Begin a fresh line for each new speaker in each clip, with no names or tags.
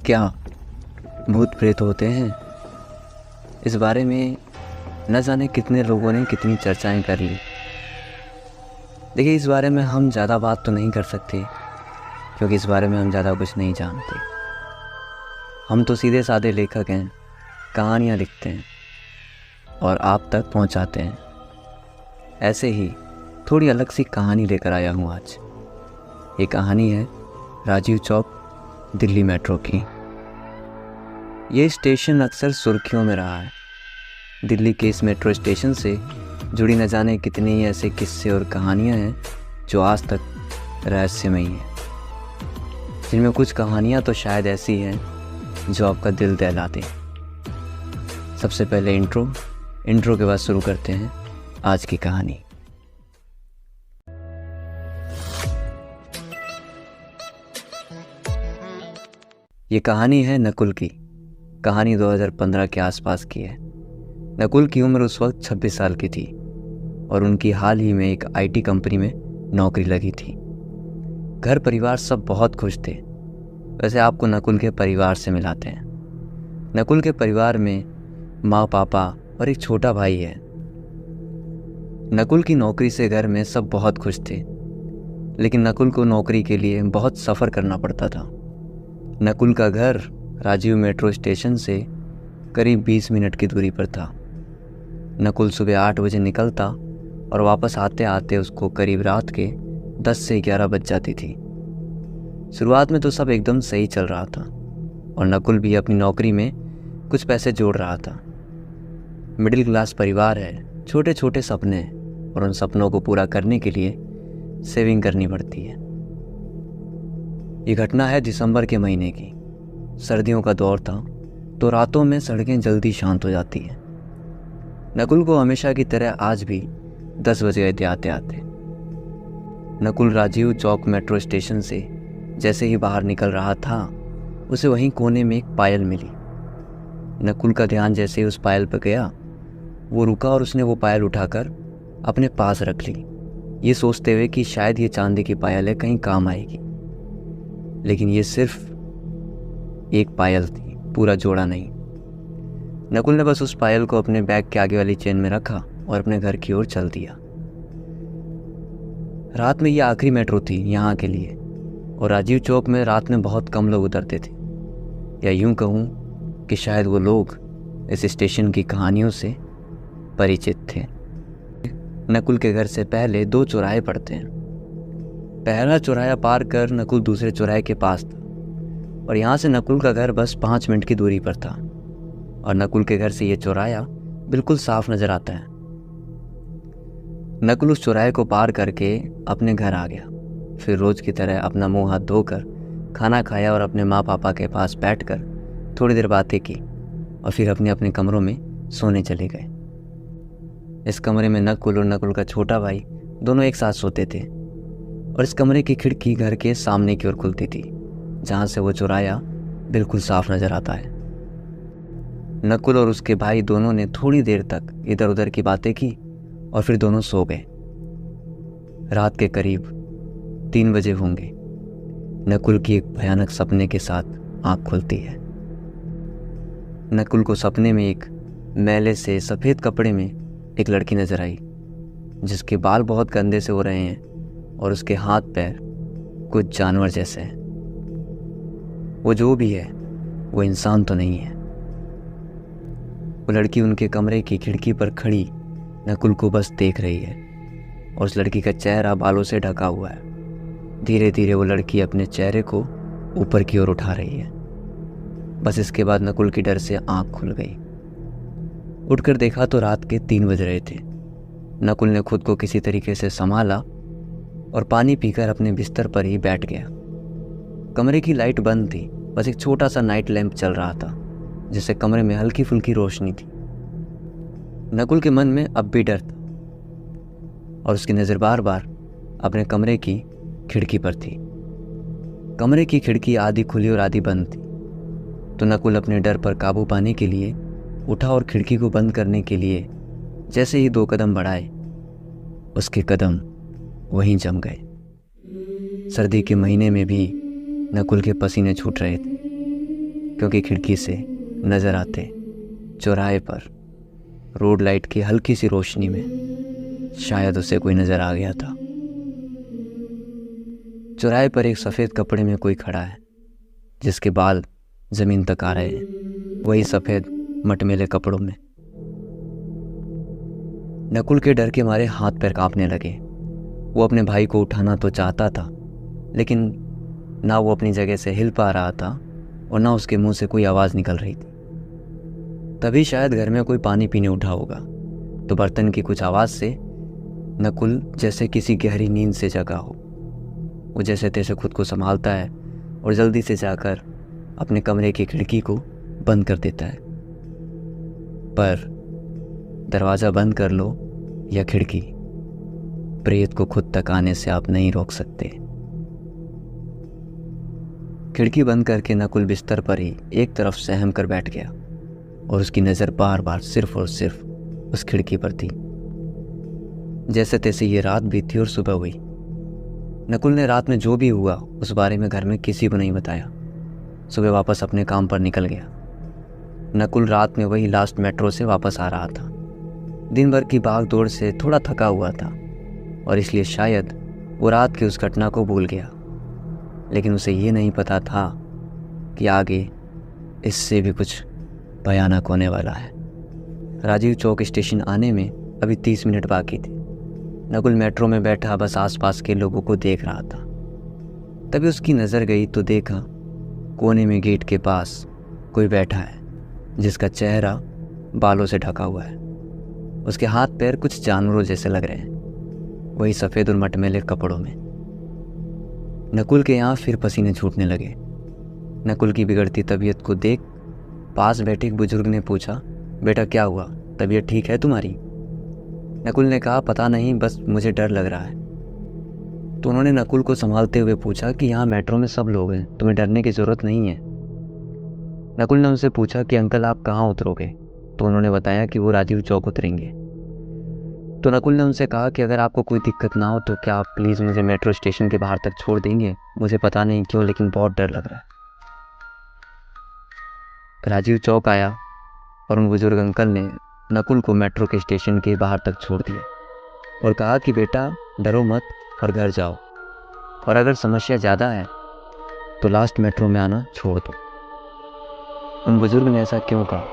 क्या भूत प्रेत होते हैं? इस बारे में न जाने कितने लोगों ने कितनी चर्चाएं कर ली। देखिए, इस बारे में हम ज़्यादा बात तो नहीं कर सकते क्योंकि इस बारे में हम ज़्यादा कुछ नहीं जानते। हम तो सीधे साधे लेखक हैं, कहानियाँ लिखते हैं और आप तक पहुंचाते हैं। ऐसे ही थोड़ी अलग सी कहानी लेकर आया हूँ आज। ये कहानी है राजीव चौक, दिल्ली मेट्रो की। ये स्टेशन अक्सर सुर्खियों में रहा है। दिल्ली के इस मेट्रो स्टेशन से जुड़ी न जाने कितने ही ऐसे किस्से और कहानियाँ हैं जो आज तक रहस्यमयी हैं। जिनमें कुछ कहानियाँ तो शायद ऐसी हैं जो आपका दिल दहला दें। सबसे पहले इंट्रो के बाद शुरू करते हैं आज की कहानी। ये कहानी है नकुल की। कहानी 2015 के आसपास की है। नकुल की उम्र उस वक्त 26 साल की थी और उनकी हाल ही में एक आईटी कंपनी में नौकरी लगी थी। घर परिवार सब बहुत खुश थे। वैसे आपको नकुल के परिवार से मिलाते हैं। नकुल के परिवार में माँ, पापा और एक छोटा भाई है। नकुल की नौकरी से घर में सब बहुत खुश थे, लेकिन नकुल को नौकरी के लिए बहुत सफ़र करना पड़ता था। नकुल का घर राजीव मेट्रो स्टेशन से करीब 20 मिनट की दूरी पर था। नकुल सुबह 8 बजे निकलता और वापस आते आते उसको करीब रात के 10 से 11 बज जाती थी। शुरुआत में तो सब एकदम सही चल रहा था और नकुल भी अपनी नौकरी में कुछ पैसे जोड़ रहा था। मिडिल क्लास परिवार है, छोटे छोटे सपने, और उन सपनों को पूरा करने के लिए सेविंग करनी पड़ती है। ये घटना है दिसंबर के महीने की। सर्दियों का दौर था तो रातों में सड़कें जल्दी शांत हो जाती हैं। नकुल को हमेशा की तरह आज भी 10 बज गए थे आते आते। नकुल राजीव चौक मेट्रो स्टेशन से जैसे ही बाहर निकल रहा था, उसे वहीं कोने में एक पायल मिली। नकुल का ध्यान जैसे ही उस पायल पर गया, वो रुका और उसने वो पायल उठाकर अपने पास रख ली, ये सोचते हुए कि शायद ये चांदी की पायल है, कहीं काम आएगी। लेकिन ये सिर्फ एक पायल थी, पूरा जोड़ा नहीं। नकुल ने बस उस पायल को अपने बैग के आगे वाली चेन में रखा और अपने घर की ओर चल दिया। रात में ये आखिरी मेट्रो थी यहाँ के लिए, और राजीव चौक में रात में बहुत कम लोग उतरते थे, या यूं कहूँ कि शायद वो लोग इस स्टेशन की कहानियों से परिचित थे। नकुल के घर से पहले 2 चौराहे पड़ते हैं। पहला चौराहा पार कर नकुल दूसरे चौराहे के पास था और यहाँ से नकुल का घर बस 5 मिनट की दूरी पर था। और नकुल के घर से ये चौराहा बिल्कुल साफ नजर आता है। नकुल उस चौराहे को पार करके अपने घर आ गया। फिर रोज की तरह अपना मुंह हाथ धोकर खाना खाया और अपने माँ पापा के पास बैठकर थोड़ी देर बातें की और फिर अपने अपने कमरों में सोने चले गए। इस कमरे में नकुल और नकुल का छोटा भाई दोनों एक साथ सोते थे और इस कमरे की खिड़की घर के सामने की ओर खुलती थी, जहाँ से वो चौराहा बिल्कुल साफ नजर आता है। नकुल और उसके भाई दोनों ने थोड़ी देर तक इधर उधर की बातें की और फिर दोनों सो गए। रात के करीब 3 बजे होंगे। नकुल की एक भयानक सपने के साथ आंख खुलती है। नकुल को सपने में एक मैले से सफ़ेद कपड़े में एक लड़की नजर आई, जिसके बाल बहुत गंदे से हो रहे हैं और उसके हाथ पैर कुछ जानवर जैसे हैं। वो जो भी है वो इंसान तो नहीं है। वो लड़की उनके कमरे की खिड़की पर खड़ी नकुल को बस देख रही है और उस लड़की का चेहरा बालों से ढका हुआ है। धीरे धीरे वो लड़की अपने चेहरे को ऊपर की ओर उठा रही है। बस इसके बाद नकुल की डर से आंख खुल गई। उठकर देखा तो रात के 3 बज रहे थे। नकुल ने खुद को किसी तरीके से संभाला और पानी पीकर अपने बिस्तर पर ही बैठ गया। कमरे की लाइट बंद थी, बस एक छोटा सा नाइट लैंप चल रहा था, जिससे कमरे में हल्की फुल्की रोशनी थी। नकुल के मन में अब भी डर था और उसकी नज़र बार बार अपने कमरे की खिड़की पर थी। कमरे की खिड़की आधी खुली और आधी बंद थी, तो नकुल अपने डर पर काबू पाने के लिए उठा और खिड़की को बंद करने के लिए जैसे ही 2 कदम बढ़ाए, उसके कदम वहीं जम गए। सर्दी के महीने में भी नकुल के पसीने छूट रहे थे। क्योंकि खिड़की से नज़र आते चौराहे पर रोड लाइट की हल्की सी रोशनी में शायद उसे कोई नज़र आ गया था। चौराहे पर एक सफ़ेद कपड़े में कोई खड़ा है जिसके बाल ज़मीन तक आ रहे हैं, वही सफ़ेद मटमेले कपड़ों में। नकुल के डर के मारे हाथ पैर कांपने लगे। वो अपने भाई को उठाना तो चाहता था, लेकिन ना वो अपनी जगह से हिल पा रहा था और ना उसके मुंह से कोई आवाज़ निकल रही थी। तभी शायद घर में कोई पानी पीने उठा होगा, तो बर्तन की कुछ आवाज़ से नकुल जैसे किसी गहरी नींद से जगा हो। वो जैसे तैसे खुद को संभालता है और जल्दी से जाकर अपने कमरे की खिड़की को बंद कर देता है। पर दरवाज़ा बंद कर लो या खिड़की, प्रेत को खुद तक आने से आप नहीं रोक सकते। खिड़की बंद करके नकुल बिस्तर पर ही एक तरफ सहम कर बैठ गया और उसकी नज़र बार बार सिर्फ और सिर्फ उस खिड़की पर थी। जैसे तैसे ये रात बीती और सुबह हुई। नकुल ने रात में जो भी हुआ उस बारे में घर में किसी को नहीं बताया। सुबह वापस अपने काम पर निकल गया। नकुल रात में वही लास्ट मेट्रो से वापस आ रहा था। दिन भर की भाग दौड़ से थोड़ा थका हुआ था और इसलिए शायद वो रात की उस घटना को भूल गया, लेकिन उसे ये नहीं पता था कि आगे इससे भी कुछ भयानक होने वाला है। राजीव चौक स्टेशन आने में अभी 30 मिनट बाकी थे। नकुल मेट्रो में बैठा बस आसपास के लोगों को देख रहा था। तभी उसकी नज़र गई तो देखा कोने में गेट के पास कोई बैठा है जिसका चेहरा बालों से ढका हुआ है। उसके हाथ पैर कुछ जानवरों जैसे लग रहे हैं, वही सफ़ेद और मटमैले कपड़ों में। नकुल के यहाँ फिर पसीने छूटने लगे। नकुल की बिगड़ती तबीयत को देख पास बैठे एक बुजुर्ग ने पूछा, बेटा क्या हुआ, तबीयत ठीक है तुम्हारी? नकुल ने कहा, पता नहीं, बस मुझे डर लग रहा है। तो उन्होंने नकुल को संभालते हुए पूछा कि यहाँ मेट्रो में सब लोग हैं, तुम्हें डरने की ज़रूरत नहीं है। नकुल ने उनसे पूछा कि अंकल आप कहाँ उतरोगे? तो उन्होंने बताया कि वो राजीव चौक उतरेंगे। तो नकुल ने उनसे कहा कि अगर आपको कोई दिक्कत ना हो तो क्या आप प्लीज़ मुझे मेट्रो स्टेशन के बाहर तक छोड़ देंगे? मुझे पता नहीं क्यों लेकिन बहुत डर लग रहा है। राजीव चौक आया और उन बुजुर्ग अंकल ने नकुल को मेट्रो के स्टेशन के बाहर तक छोड़ दिया और कहा कि बेटा डरो मत और घर जाओ, और अगर समस्या ज़्यादा है तो लास्ट मेट्रो में आना छोड़ दो। उन बुजुर्ग ने ऐसा क्यों कहा?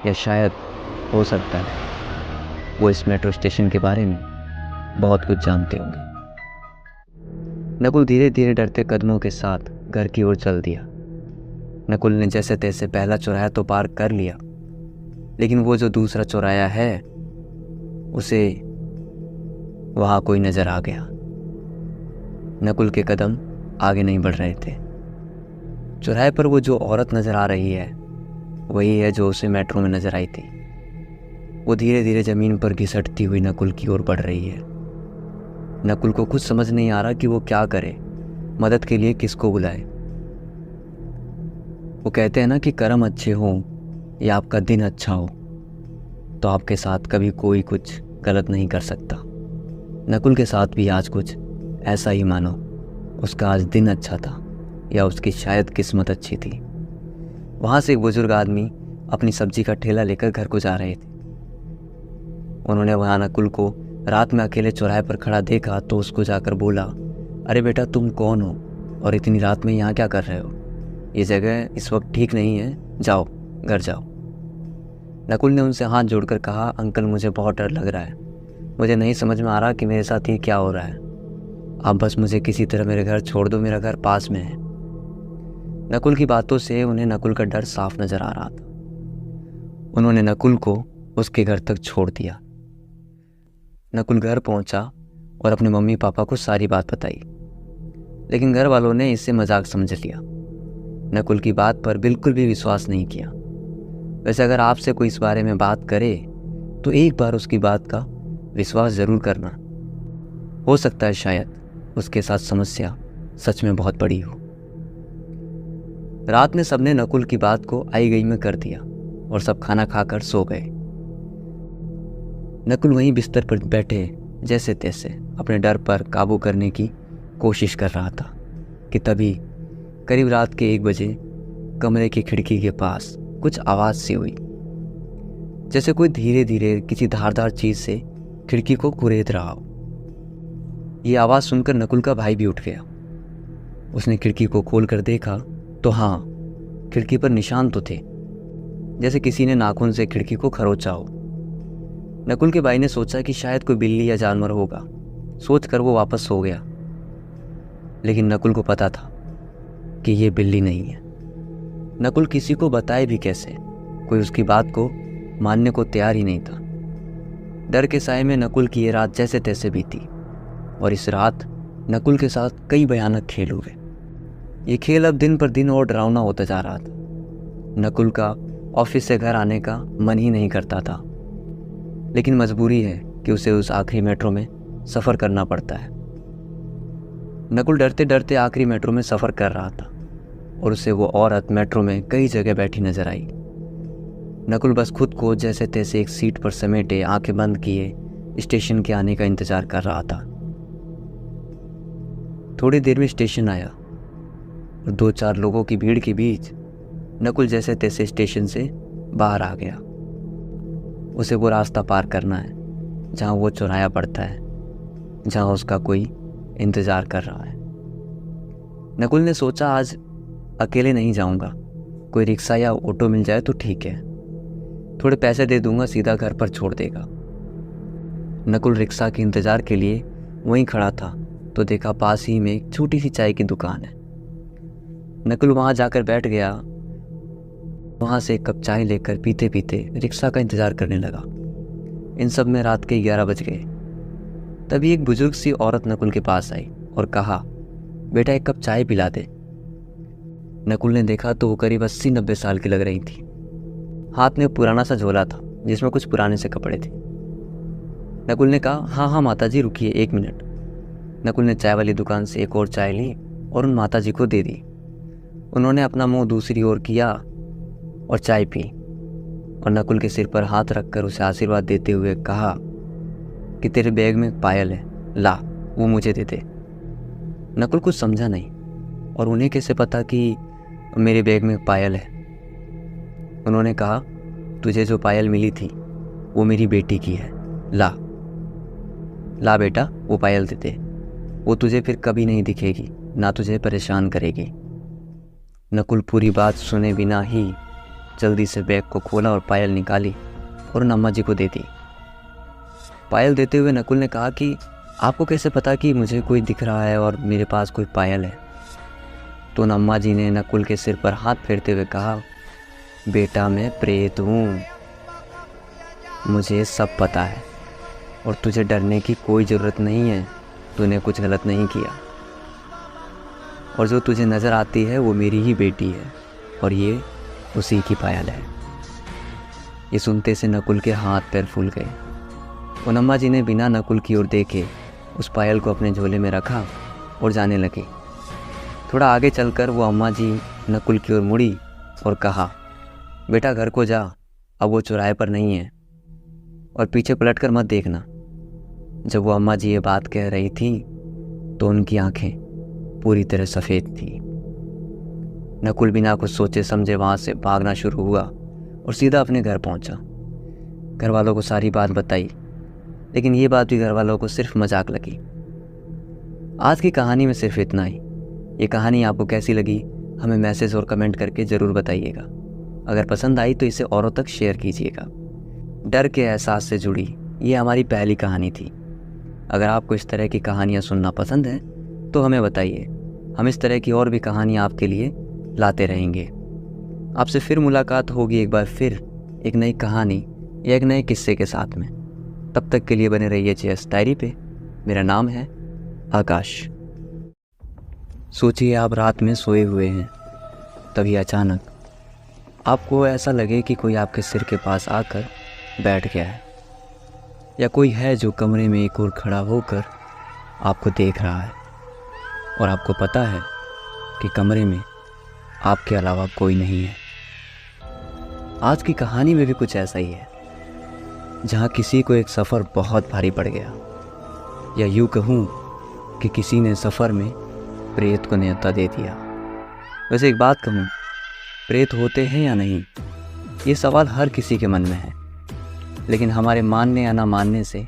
या शायद हो सकता है वो इस मेट्रो स्टेशन के बारे में बहुत कुछ जानते होंगे। नकुल धीरे धीरे डरते कदमों के साथ घर की ओर चल दिया। नकुल ने जैसे तैसे पहला चौराहा तो पार कर लिया, लेकिन वो जो दूसरा चौराहा है उसे वहाँ कोई नज़र आ गया। नकुल के कदम आगे नहीं बढ़ रहे थे। चौराहे पर वो जो औरत नज़र आ रही है वही है जो उसे मेट्रो में नज़र आई थी। वो धीरे धीरे ज़मीन पर घिसटती हुई नकुल की ओर बढ़ रही है। नकुल को कुछ समझ नहीं आ रहा कि वो क्या करे, मदद के लिए किसको बुलाए। वो कहते हैं ना कि कर्म अच्छे हों या आपका दिन अच्छा हो तो आपके साथ कभी कोई कुछ गलत नहीं कर सकता। नकुल के साथ भी आज कुछ ऐसा ही मानो। उसका आज दिन अच्छा था या उसकी शायद किस्मत अच्छी थी। वहाँ से एक बुजुर्ग आदमी अपनी सब्जी का ठेला लेकर घर को जा रहे थे। उन्होंने वहाँ नकुल को रात में अकेले चौराहे पर खड़ा देखा तो उसको जाकर बोला, अरे बेटा तुम कौन हो और इतनी रात में यहाँ क्या कर रहे हो? ये जगह इस वक्त ठीक नहीं है, जाओ घर जाओ। नकुल ने उनसे हाथ जोड़कर कहा, अंकल मुझे बहुत डर लग रहा है, मुझे नहीं समझ में आ रहा कि मेरे साथ ये क्या हो रहा है। आप बस मुझे किसी तरह मेरे घर छोड़ दो, मेरा घर पास में है। नकुल की बातों से उन्हें नकुल का डर साफ नजर आ रहा था। उन्होंने नकुल को उसके घर तक छोड़ दिया। नकुल घर पहुंचा और अपने मम्मी पापा को सारी बात बताई, लेकिन घर वालों ने इसे मजाक समझ लिया। नकुल की बात पर बिल्कुल भी विश्वास नहीं किया। वैसे अगर आपसे कोई इस बारे में बात करे तो एक बार उसकी बात का विश्वास ज़रूर करना। हो सकता है शायद उसके साथ समस्या सच में बहुत बड़ी हो। रात में सबने नकुल की बात को आई गई में कर दिया और सब खाना खाकर सो गए। नकुल वहीं बिस्तर पर बैठे जैसे तैसे अपने डर पर काबू करने की कोशिश कर रहा था कि तभी करीब रात के 1 बजे कमरे की खिड़की के पास कुछ आवाज़ सी हुई, जैसे कोई धीरे धीरे किसी धारदार चीज़ से खिड़की को कुरेद रहा हो। ये आवाज़ सुनकर नकुल का भाई भी उठ गया। उसने खिड़की को खोल कर देखा तो हाँ, खिड़की पर निशान तो थे, जैसे किसी ने नाखून से खिड़की को खरोचा हो। नकुल के भाई ने सोचा कि शायद कोई बिल्ली या जानवर होगा। सोचकर वो वापस सो गया। लेकिन नकुल को पता था कि ये बिल्ली नहीं है। नकुल किसी को बताए भी कैसे, कोई उसकी बात को मानने को तैयार ही नहीं था। डर के साए में नकुल की ये रात जैसे तैसे बीती, और इस रात नकुल के साथ कई भयानक खेल हुए। ये खेल अब दिन पर दिन और डरावना होता जा रहा था। नकुल का ऑफिस से घर आने का मन ही नहीं करता था, लेकिन मजबूरी है कि उसे उस आखिरी मेट्रो में सफ़र करना पड़ता है। नकुल डरते डरते आखिरी मेट्रो में सफ़र कर रहा था और उसे वो औरत मेट्रो में कई जगह बैठी नजर आई। नकुल बस खुद को जैसे तैसे एक सीट पर समेटे, आंखें बंद किए स्टेशन के आने का इंतजार कर रहा था। थोड़ी देर में स्टेशन आया और 2-4 लोगों की भीड़ के बीच नकुल जैसे तैसे स्टेशन से बाहर आ गया। उसे वो रास्ता पार करना है जहाँ वो चौराहा पड़ता है, जहाँ उसका कोई इंतज़ार कर रहा है। नकुल ने सोचा आज अकेले नहीं जाऊँगा, कोई रिक्शा या ऑटो मिल जाए तो ठीक है, थोड़े पैसे दे दूंगा, सीधा घर पर छोड़ देगा। नकुल रिक्शा के इंतज़ार के लिए वहीं खड़ा था तो देखा पास ही में एक छोटी सी चाय की दुकान है। नकुल वहाँ जाकर बैठ गया। वहाँ से एक कप चाय लेकर पीते पीते रिक्शा का इंतज़ार करने लगा। इन सब में रात के 11 बज गए। तभी एक बुजुर्ग सी औरत नकुल के पास आई और कहा, बेटा एक कप चाय पिला दे। नकुल ने देखा तो वो करीब 80-90 साल की लग रही थी। हाथ में पुराना सा झोला था जिसमें कुछ पुराने से कपड़े थे। नकुल ने कहा, हाँ हाँ माता जी रुकिए 1 मिनट। नकुल ने चाय वाली दुकान से एक और चाय ली और उन माता जी को दे दी। उन्होंने अपना मुंह दूसरी ओर किया और चाय पी और नकुल के सिर पर हाथ रखकर उसे आशीर्वाद देते हुए कहा कि तेरे बैग में पायल है, ला वो मुझे दे दे। नकुल कुछ समझा नहीं, और उन्हें कैसे पता कि मेरे बैग में पायल है। उन्होंने कहा, तुझे जो पायल मिली थी वो मेरी बेटी की है, ला ला बेटा वो पायल दे दे, वो तुझे फिर कभी नहीं दिखेगी, ना तुझे परेशान करेगी। नकुल पूरी बात सुने बिना ही जल्दी से बैग को खोला और पायल निकाली और उन अम्मा जी को दे दी। पायल देते हुए नकुल ने कहा कि आपको कैसे पता कि मुझे कोई दिख रहा है और मेरे पास कोई पायल है? तो उन अम्मा जी ने नकुल के सिर पर हाथ फेरते हुए कहा, बेटा मैं प्रेत हूँ, मुझे सब पता है और तुझे डरने की कोई ज़रूरत नहीं है, तूने कुछ गलत नहीं किया, और जो तुझे नज़र आती है वो मेरी ही बेटी है और ये उसी की पायल है। ये सुनते से नकुल के हाथ पैर फूल गए। उन अम्मा जी ने बिना नकुल की ओर देखे उस पायल को अपने झोले में रखा और जाने लगे। थोड़ा आगे चलकर वो अम्मा जी नकुल की ओर मुड़ी और कहा, बेटा घर को जा, अब वो चौराहे पर नहीं है और पीछे पलटकर मत देखना। जब वो अम्मा जी ये बात कह रही थी तो उनकी आंखें पूरी तरह सफ़ेद थी। नकुल बिना कुछ सोचे समझे वहाँ से भागना शुरू हुआ और सीधा अपने घर पहुँचा। घर वालों को सारी बात बताई, लेकिन ये बात भी घर वालों को सिर्फ मजाक लगी। आज की कहानी में सिर्फ इतना ही। ये कहानी आपको कैसी लगी हमें मैसेज और कमेंट करके ज़रूर बताइएगा। अगर पसंद आई तो इसे औरों तक शेयर कीजिएगा। डर के एहसास से जुड़ी ये हमारी पहली कहानी थी। अगर आपको इस तरह की कहानियाँ सुनना पसंद है तो हमें बताइए, हम इस तरह की और भी कहानियाँ आपके लिए लाते रहेंगे। आपसे फिर मुलाकात होगी एक बार फिर एक नई कहानी या एक नए किस्से के साथ में। तब तक के लिए बने रहिए जेएस डायरी पे। मेरा नाम है आकाश। सोचिए आप रात में सोए हुए हैं, तभी अचानक आपको ऐसा लगे कि कोई आपके सिर के पास आकर बैठ गया है, या कोई है जो कमरे में एक ओर खड़ा होकर आपको देख रहा है और आपको पता है कि कमरे में आपके अलावा कोई नहीं है। आज की कहानी में भी कुछ ऐसा ही है, जहाँ किसी को एक सफ़र बहुत भारी पड़ गया, या यूँ कहूँ कि किसी ने सफ़र में प्रेत को न्योता दे दिया। वैसे एक बात कहूँ, प्रेत होते हैं या नहीं, ये सवाल हर किसी के मन में है। लेकिन हमारे मानने या ना मानने से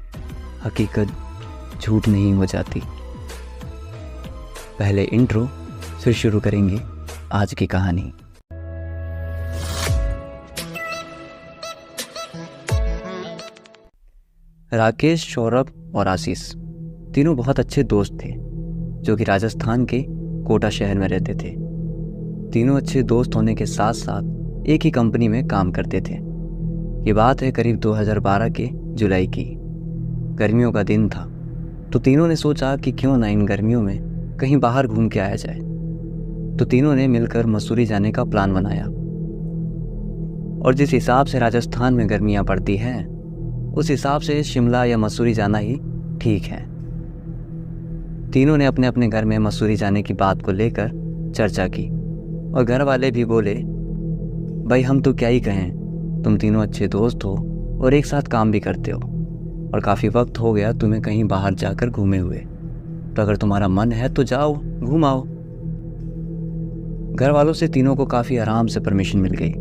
हकीकत झूठ नहीं हो जाती। पहले इंट्रो, फिर शुरू करेंगे आज की कहानी। राकेश, सौरभ और आशीष तीनों बहुत अच्छे दोस्त थे जो कि राजस्थान के कोटा शहर में रहते थे। तीनों अच्छे दोस्त होने के साथ साथ एक ही कंपनी में काम करते थे। ये बात है करीब 2012 के जुलाई की। गर्मियों का दिन था तो तीनों ने सोचा कि क्यों ना इन गर्मियों में कहीं बाहर घूम के आया जाए। तो तीनों ने मिलकर मसूरी जाने का प्लान बनाया। और जिस हिसाब से राजस्थान में गर्मियाँ पड़ती हैं उस हिसाब से शिमला या मसूरी जाना ही ठीक है। तीनों ने अपने अपने घर में मसूरी जाने की बात को लेकर चर्चा की और घर वाले भी बोले, भाई हम तो क्या ही कहें, तुम तीनों अच्छे दोस्त हो और एक साथ काम भी करते हो और काफ़ी वक्त हो गया तुम्हें कहीं बाहर जाकर घूमे हुए, तो अगर तुम्हारा मन है तो जाओ, घूम आओ। घर वालों से तीनों को काफ़ी आराम से परमिशन मिल गई।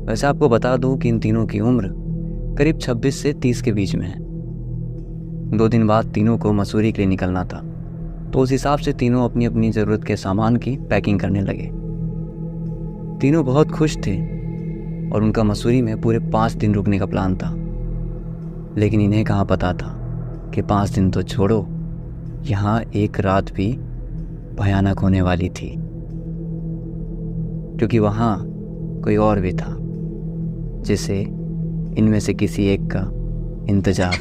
वैसे आपको बता दूं कि इन तीनों की उम्र करीब 26 से 30 के बीच में है। 2 दिन बाद तीनों को मसूरी के लिए निकलना था, तो उस हिसाब से तीनों अपनी अपनी ज़रूरत के सामान की पैकिंग करने लगे। तीनों बहुत खुश थे और उनका मसूरी में पूरे 5 दिन रुकने का प्लान था। लेकिन इन्हें कहाँ पता था कि 5 दिन तो छोड़ो, यहाँ एक रात भी भयानक होने वाली थी, क्योंकि वहाँ कोई और भी था जिसे इनमें से किसी एक का इंतजार।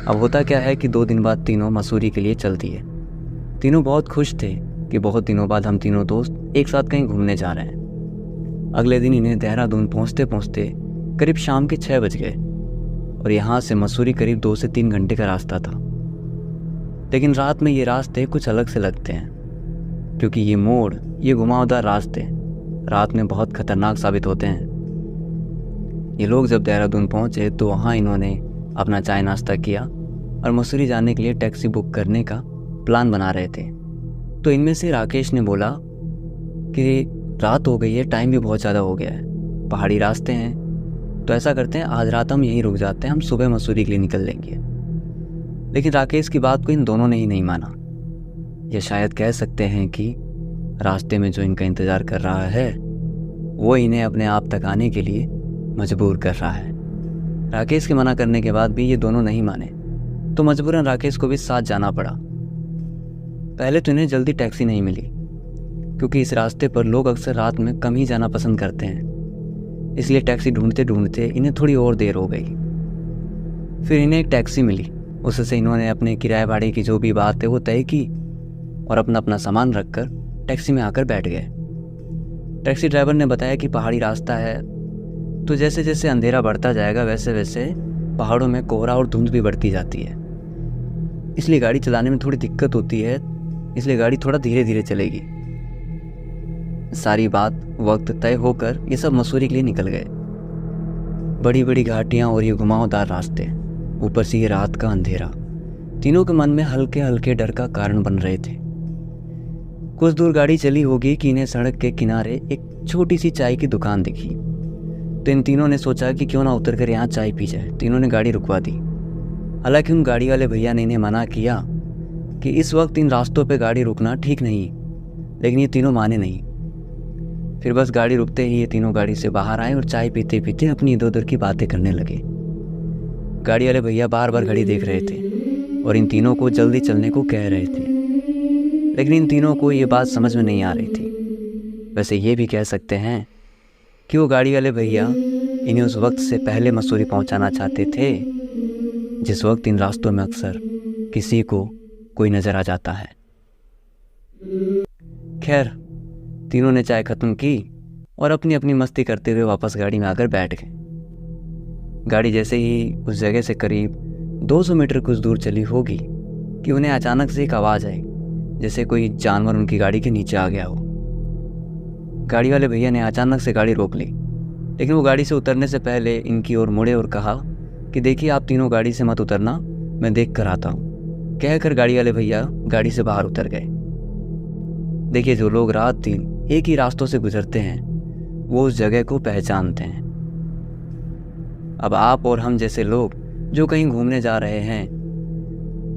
अब होता क्या है कि 2 दिन बाद तीनों मसूरी के लिए चल दिए। तीनों बहुत खुश थे कि बहुत दिनों बाद हम तीनों दोस्त एक साथ कहीं घूमने जा रहे हैं। अगले दिन इन्हें देहरादून पहुँचते पहुँचते करीब शाम के 6 बज गए और यहाँ से मसूरी करीब 2 से 3 घंटे का रास्ता था। लेकिन रात में ये रास्ते कुछ अलग से लगते हैं, क्योंकि ये मोड़, ये घुमावदार रास्ते रात में बहुत खतरनाक साबित होते हैं। ये लोग जब देहरादून पहुँचे तो वहाँ इन्होंने अपना चाय नाश्ता किया और मसूरी जाने के लिए टैक्सी बुक करने का प्लान बना रहे थे। तो इनमें से राकेश ने बोला कि रात हो गई है, टाइम भी बहुत ज़्यादा हो गया है, पहाड़ी रास्ते हैं, तो ऐसा करते हैं आज रात हम यहीं रुक जाते हैं, हम सुबह मसूरी के लिए निकल लेंगे। लेकिन राकेश की बात को इन दोनों ने ही नहीं माना। ये शायद कह सकते हैं कि रास्ते में जो इनका इंतज़ार कर रहा है वो इन्हें अपने आप तक आने के लिए मजबूर कर रहा है। राकेश के मना करने के बाद भी ये दोनों नहीं माने, तो मजबूरन राकेश को भी साथ जाना पड़ा। पहले तो इन्हें जल्दी टैक्सी नहीं मिली, क्योंकि इस रास्ते पर लोग अक्सर रात में कम ही जाना पसंद करते हैं। इसलिए टैक्सी ढूंढते ढूंढते इन्हें थोड़ी और देर हो गई। फिर इन्हें एक टैक्सी मिली, उससे इन्होंने अपने किराए भाड़े की जो भी बात है वो तय की और अपना अपना सामान रखकर टैक्सी में आकर बैठ गए। टैक्सी ड्राइवर ने बताया कि पहाड़ी रास्ता है, तो जैसे जैसे अंधेरा बढ़ता जाएगा वैसे वैसे पहाड़ों में कोहरा और धुंध भी बढ़ती जाती है, इसलिए गाड़ी चलाने में थोड़ी दिक्कत होती है, इसलिए गाड़ी थोड़ा धीरे धीरे चलेगी। सारी बात वक्त तय होकर ये सब मसूरी के लिए निकल गए। बड़ी बड़ी घाटियाँ और ये घुमावदार रास्ते, ऊपर से ये रात का अंधेरा, तीनों के मन में हल्के हल्के डर का कारण बन रहे थे। कुछ दूर गाड़ी चली होगी कि इन्हें सड़क के किनारे एक छोटी सी चाय की दुकान दिखी, तो इन तीनों ने सोचा कि क्यों ना उतर कर यहाँ चाय पी जाए। तीनों ने गाड़ी रुकवा दी। हालांकि उन गाड़ी वाले भैया ने इन्हें मना किया कि इस वक्त इन रास्तों पे गाड़ी रुकना ठीक नहीं, लेकिन ये तीनों माने नहीं। फिर बस गाड़ी रुकते ही ये तीनों गाड़ी से बाहर आए और चाय पीते पीते अपनी इधर उधर की बातें करने लगे। गाड़ी वाले भैया बार बार घड़ी देख रहे थे और इन तीनों को जल्दी चलने को कह रहे थे, लेकिन इन तीनों को ये बात समझ में नहीं आ रही थी। वैसे ये भी कह सकते हैं कि वो गाड़ी वाले भैया इन्हें उस वक्त से पहले मसूरी पहुंचाना चाहते थे जिस वक्त इन रास्तों में अक्सर किसी को कोई नज़र आ जाता है। खैर, तीनों ने चाय खत्म की और अपनी अपनी मस्ती करते हुए वापस गाड़ी में आकर बैठ गए। गाड़ी जैसे ही उस जगह से करीब 200 मीटर कुछ दूर चली होगी कि उन्हें अचानक से एक आवाज़ आई, जैसे कोई जानवर उनकी गाड़ी के नीचे आ गया हो। गाड़ी वाले भैया ने अचानक से गाड़ी रोक ली, लेकिन वो गाड़ी से उतरने से पहले इनकी ओर मुड़े और कहा कि देखिए आप तीनों गाड़ी से मत उतरना, मैं देख कर आता हूँ। कहकर गाड़ी वाले भैया गाड़ी से बाहर उतर गए। देखिए, जो लोग रात दिन एक ही रास्तों से गुजरते हैं वो उस जगह को पहचानते हैं। अब आप और हम जैसे लोग जो कहीं घूमने जा रहे हैं,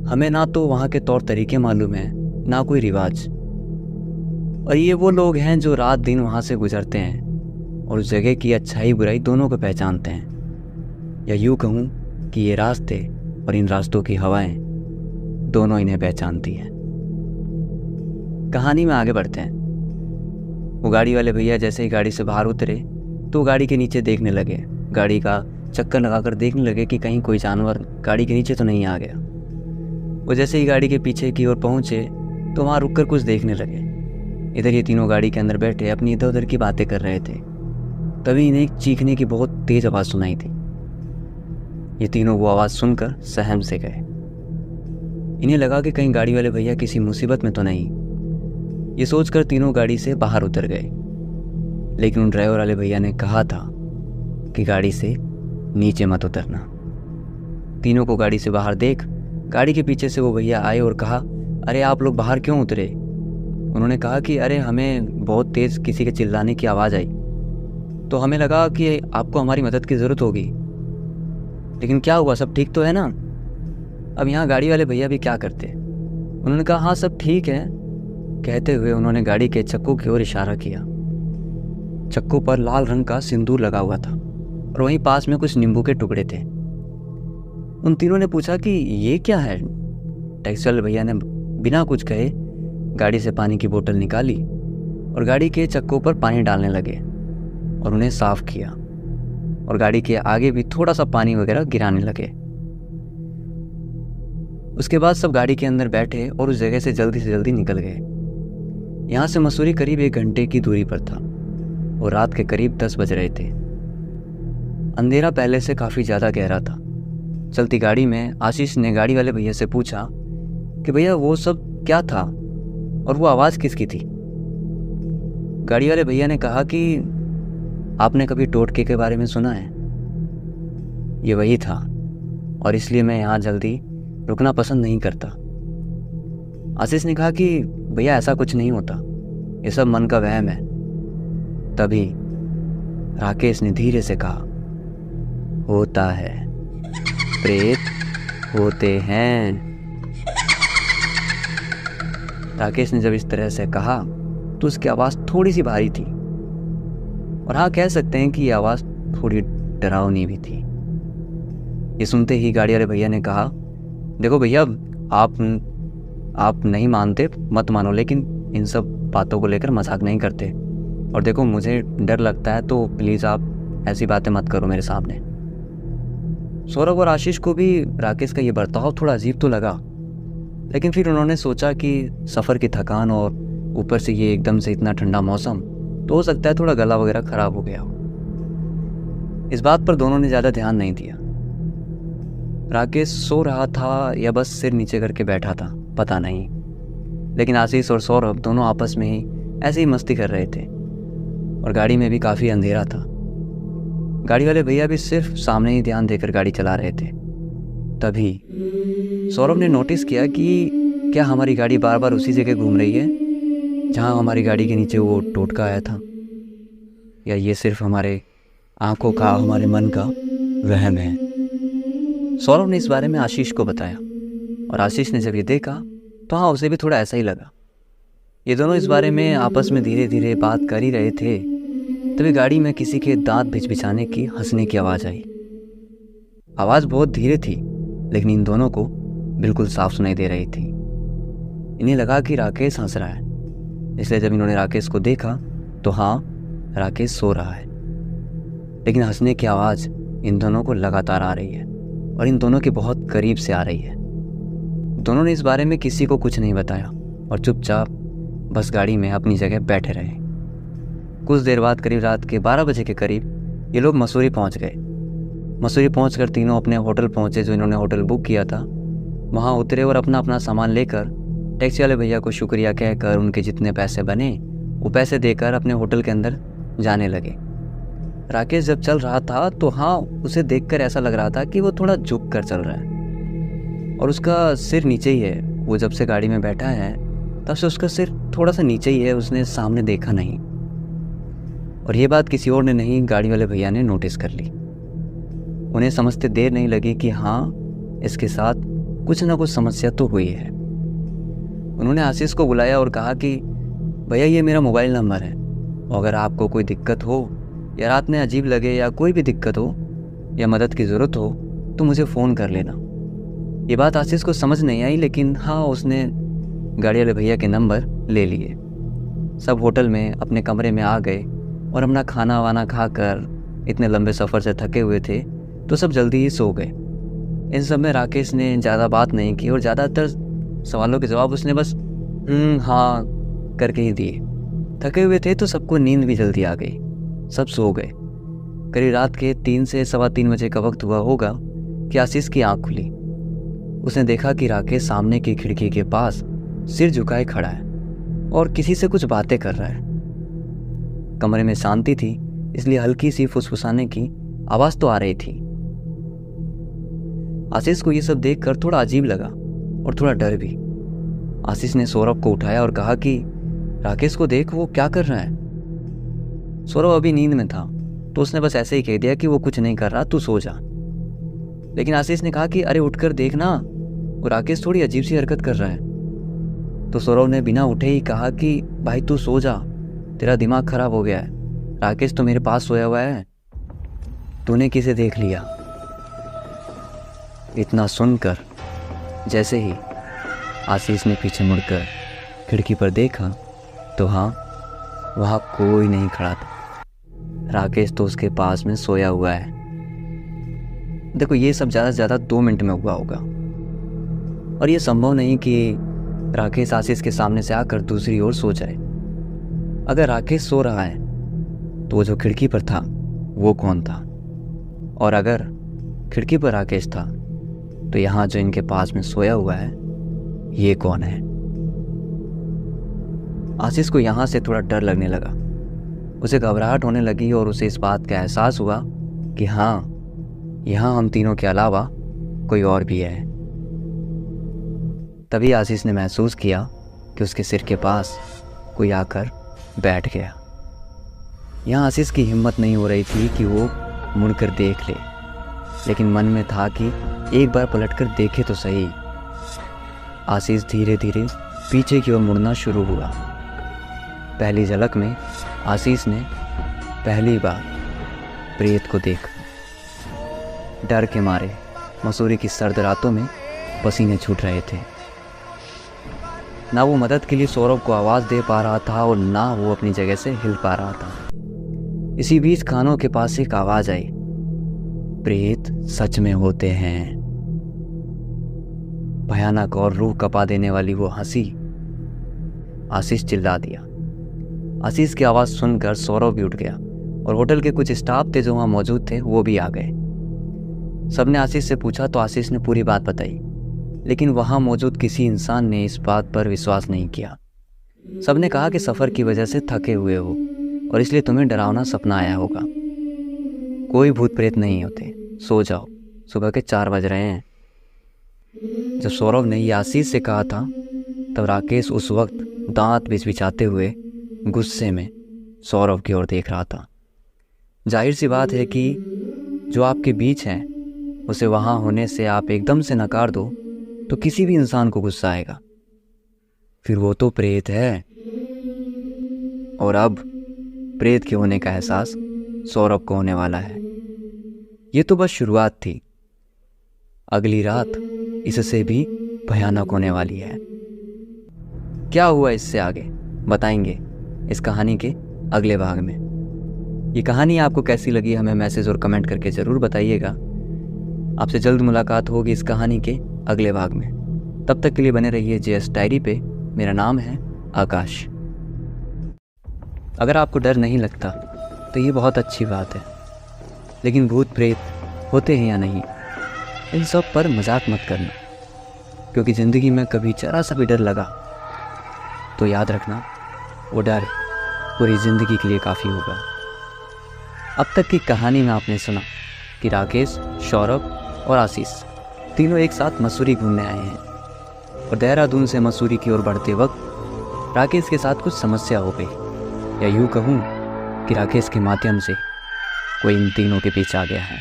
हमें ना तो वहाँ के तौर तरीके मालूम है ना कोई रिवाज, और ये वो लोग हैं जो रात दिन वहाँ से गुजरते हैं और उस जगह की अच्छाई बुराई दोनों को पहचानते हैं। या यूँ कहूँ कि ये रास्ते और इन रास्तों की हवाएं दोनों इन्हें पहचानती हैं। कहानी में आगे बढ़ते हैं। वो गाड़ी वाले भैया जैसे ही गाड़ी से बाहर उतरे तो गाड़ी के नीचे देखने लगे, गाड़ी का चक्कर लगाकर देखने लगे कि कहीं कोई जानवर गाड़ी के नीचे तो नहीं आ गया। वो जैसे ही गाड़ी के पीछे की ओर पहुंचे तो वहाँ रुककर कुछ देखने लगे। इधर ये तीनों गाड़ी के अंदर बैठे अपनी इधर उधर की बातें कर रहे थे। तभी इन्हें एक चीखने की बहुत तेज आवाज़ सुनाई थी। ये तीनों वो आवाज़ सुनकर सहम से गए। इन्हें लगा कि कहीं गाड़ी वाले भैया किसी मुसीबत में तो नहीं। ये सोचकर तीनों गाड़ी से बाहर उतर गए, लेकिन उन ड्राइवर वाले भैया ने कहा था कि गाड़ी से नीचे मत उतरना। तीनों को गाड़ी से बाहर देख गाड़ी के पीछे से वो भैया आए और कहा, अरे आप लोग बाहर क्यों उतरे? उन्होंने कहा कि अरे हमें बहुत तेज़ किसी के चिल्लाने की आवाज़ आई तो हमें लगा कि आपको हमारी मदद की ज़रूरत होगी, लेकिन क्या हुआ, सब ठीक तो है ना? अब यहाँ गाड़ी वाले भैया भी क्या करते। उन्होंने कहा हाँ सब ठीक है। कहते हुए उन्होंने गाड़ी के चक्कों की ओर इशारा किया। चक्कों पर लाल रंग का सिंदूर लगा हुआ था और वहीं पास में कुछ नींबू के टुकड़े थे। उन तीनों ने पूछा कि ये क्या है? टैक्सी वाले भैया ने बिना कुछ कहे गाड़ी से पानी की बोतल निकाली और गाड़ी के चक्कों पर पानी डालने लगे और उन्हें साफ किया और गाड़ी के आगे भी थोड़ा सा पानी वगैरह गिराने लगे। उसके बाद सब गाड़ी के अंदर बैठे और उस जगह से जल्दी निकल गए। यहाँ से मसूरी करीब 1 घंटे की दूरी पर था और रात के करीब 10 बज रहे थे। अंधेरा पहले से काफ़ी ज़्यादा गहरा था। चलती गाड़ी में आशीष ने गाड़ी वाले भैया से पूछा कि भैया वो सब क्या था और वो आवाज़ किसकी थी? गाड़ी वाले भैया ने कहा कि आपने कभी टोटके के बारे में सुना है? ये वही था और इसलिए मैं यहाँ जल्दी रुकना पसंद नहीं करता। आशीष ने कहा कि भैया ऐसा कुछ नहीं होता, ये सब मन का वहम है। तभी राकेश ने धीरे से कहा, होता है, प्रेत होते हैं। राकेश ने जब इस तरह से कहा तो उसकी आवाज़ थोड़ी सी भारी थी और हाँ कह सकते हैं कि ये आवाज़ थोड़ी डरावनी भी थी। ये सुनते ही गाड़ी वाले भैया ने कहा, देखो भैया आप नहीं मानते मत मानो, लेकिन इन सब बातों को लेकर मजाक नहीं करते, और देखो मुझे डर लगता है तो प्लीज़ आप ऐसी बातें मत करो मेरे सामने। सौरभ और आशीष को भी राकेश का ये बर्ताव थोड़ा अजीब तो लगा, लेकिन फिर उन्होंने सोचा कि सफ़र की थकान और ऊपर से ये एकदम से इतना ठंडा मौसम, तो हो सकता है थोड़ा गला वगैरह ख़राब हो गया हो। इस बात पर दोनों ने ज़्यादा ध्यान नहीं दिया। राकेश सो रहा था या बस सिर नीचे करके बैठा था, पता नहीं, लेकिन आशीष और सौरभ दोनों आपस में ही ऐसे ही मस्ती कर रहे थे और गाड़ी में भी काफ़ी अंधेरा था। गाड़ी वाले भैया भी सिर्फ सामने ही ध्यान देकर गाड़ी चला रहे थे। तभी सौरभ ने नोटिस किया कि क्या हमारी गाड़ी बार बार उसी जगह घूम रही है जहाँ हमारी गाड़ी के नीचे वो टोटका आया था, या ये सिर्फ हमारे आंखों का, हमारे मन का वहम है। सौरभ ने इस बारे में आशीष को बताया और आशीष ने जब ये देखा तो हाँ उसे भी थोड़ा ऐसा ही लगा। ये दोनों इस बारे में आपस में धीरे धीरे बात कर ही रहे थे, तभी गाड़ी में किसी के दांत भिचभिचाने की, हंसने की आवाज़ आई। आवाज़ बहुत धीरे थी लेकिन इन दोनों को बिल्कुल साफ सुनाई दे रही थी। इन्हें लगा कि राकेश हंस रहा है, इसलिए जब इन्होंने राकेश को देखा तो हाँ राकेश सो रहा है, लेकिन हंसने की आवाज़ इन दोनों को लगातार आ रही है और इन दोनों के बहुत करीब से आ रही है। दोनों ने इस बारे में किसी को कुछ नहीं बताया और चुपचाप बस गाड़ी में अपनी जगह बैठे रहे। कुछ देर बाद करीब रात के 12 बजे के करीब ये लोग मसूरी पहुंच गए। मसूरी पहुंचकर तीनों अपने होटल पहुंचे जो इन्होंने होटल बुक किया था। वहां उतरे और अपना अपना सामान लेकर टैक्सी वाले भैया को शुक्रिया कहकर उनके जितने पैसे बने वो पैसे देकर अपने होटल के अंदर जाने लगे। राकेश जब चल रहा था तो हाँ उसे देखकर ऐसा लग रहा था कि वो थोड़ा झुक कर चल रहा है और उसका सिर नीचे ही है। वो जब से गाड़ी में बैठा है तब से उसका सिर थोड़ा सा नीचे ही है, उसने सामने देखा नहीं। और ये बात किसी और ने नहीं, गाड़ी वाले भैया ने नोटिस कर ली। उन्हें समझते देर नहीं लगी कि हाँ, इसके साथ कुछ ना कुछ समस्या तो हुई है। उन्होंने आशीष को बुलाया और कहा कि भैया ये मेरा मोबाइल नंबर है, और अगर आपको कोई दिक्कत हो या रात में अजीब लगे या कोई भी दिक्कत हो या मदद की ज़रूरत हो तो मुझे फ़ोन कर लेना। ये बात आशीष को समझ नहीं आई, लेकिन हाँ, उसने गाड़ी वाले भैया के नंबर ले लिए। सब होटल में अपने कमरे में आ गए और अपना खाना वाना खाकर इतने लंबे सफ़र से थके हुए थे तो सब जल्दी ही सो गए। इन सब में राकेश ने ज़्यादा बात नहीं की और ज़्यादातर सवालों के जवाब उसने बस हाँ करके ही दिए। थके हुए थे तो सबको नींद भी जल्दी आ गई, सब सो गए। करीब रात के 3 से 3:15 बजे का वक्त हुआ होगा कि आशीष की आंख खुली। उसने देखा कि राकेश सामने की खिड़की के पास सिर झुकाए खड़ा है और किसी से कुछ बातें कर रहा है। कमरे में शांति थी, इसलिए हल्की सी फुसफुसाने की आवाज़ तो आ रही थी। आशीष को ये सब देखकर थोड़ा अजीब लगा और थोड़ा डर भी। आशीष ने सौरभ को उठाया और कहा कि राकेश को देख, वो क्या कर रहा है। सौरभ अभी नींद में था तो उसने बस ऐसे ही कह दिया कि वो कुछ नहीं कर रहा, तू सो जा। लेकिन आशीष ने कहा कि अरे उठकर देखना, वो राकेश थोड़ी अजीब सी हरकत कर रहा है। तो सौरभ ने बिना उठे ही कहा कि भाई तू सो जा, तेरा दिमाग खराब हो गया है, राकेश तो मेरे पास सोया हुआ है, तूने किसे देख लिया। इतना सुनकर जैसे ही आशीष ने पीछे मुड़कर खिड़की पर देखा तो हाँ, वहाँ कोई नहीं खड़ा था। राकेश तो उसके पास में सोया हुआ है। देखो, ये सब ज़्यादा से ज़्यादा 2 मिनट में हुआ होगा और ये संभव नहीं कि राकेश आशीष के सामने से आकर दूसरी ओर सो जाए। अगर राकेश सो रहा है तो वो जो खिड़की पर था वो कौन था, और अगर खिड़की पर राकेश था तो यहाँ जो इनके पास में सोया हुआ है ये कौन है। आशीष को यहाँ से थोड़ा डर लगने लगा, उसे घबराहट होने लगी और उसे इस बात का एहसास हुआ कि हाँ, यहाँ हम तीनों के अलावा कोई और भी है। तभी आशीष ने महसूस किया कि उसके सिर के पास कोई आकर बैठ गया। यहाँ आशीष की हिम्मत नहीं हो रही थी कि वो मुड़कर देख ले, लेकिन मन में था कि एक बार पलटकर देखे तो सही। आशीष धीरे धीरे पीछे की ओर मुड़ना शुरू हुआ। पहली झलक में आशीष ने पहली बार प्रेत को देखा। डर के मारे मसूरी की सर्द रातों में पसीने छूट रहे थे। ना वो मदद के लिए सौरभ को आवाज़ दे पा रहा था और ना वो अपनी जगह से हिल पा रहा था। इसी बीच कानों के पास एक आवाज़ आई, प्रेत सच में होते हैं। भयानक और रूह कपा देने वाली वो हंसी। आशीष चिल्ला दिया। आशीष की आवाज़ सुनकर सौरभ भी उठ गया और होटल के कुछ स्टाफ थे जो वहाँ मौजूद थे वो भी आ गए। सबने आशीष से पूछा तो आशीष ने पूरी बात बताई, लेकिन वहाँ मौजूद किसी इंसान ने इस बात पर विश्वास नहीं किया। सबने कहा कि सफ़र की वजह से थके हुए हो और इसलिए तुम्हें डरावना सपना आया होगा। कोई भूत प्रेत नहीं होते, सो जाओ, सुबह के 4 बज रहे हैं। जब सौरभ ने ये आशीष से कहा था तब राकेश उस वक्त दांत बिचबिचाते हुए गुस्से में सौरभ की ओर देख रहा था। जाहिर सी बात है कि जो आपके बीच है उसे वहाँ होने से आप एकदम से नकार दो तो किसी भी इंसान को गुस्सा आएगा, फिर वो तो प्रेत है। और अब प्रेत के होने का एहसास सौरभ को होने वाला है। ये तो बस शुरुआत थी, अगली रात इससे भी भयानक होने वाली है। क्या हुआ इससे आगे बताएंगे इस कहानी के अगले भाग में। ये कहानी आपको कैसी लगी हमें मैसेज और कमेंट करके ज़रूर बताइएगा। आपसे जल्द मुलाकात होगी इस कहानी के अगले भाग में। तब तक के लिए बने रहिए जेएस डायरी पे। मेरा नाम है आकाश। अगर आपको डर नहीं लगता तो ये बहुत अच्छी बात है, लेकिन भूत प्रेत होते हैं या नहीं, इन सब पर मजाक मत करना, क्योंकि ज़िंदगी में कभी जरा सा भी डर लगा तो याद रखना वो डर पूरी ज़िंदगी के लिए काफ़ी होगा। अब तक की कहानी में आपने सुना कि राकेश, सौरभ और आशीष तीनों एक साथ मसूरी घूमने आए हैं और देहरादून से मसूरी की ओर बढ़ते वक्त राकेश के साथ कुछ समस्या हो गई, या यूँ कहूँ कि राकेश के माध्यम से कोई इन तीनों के पीछे आ गया है।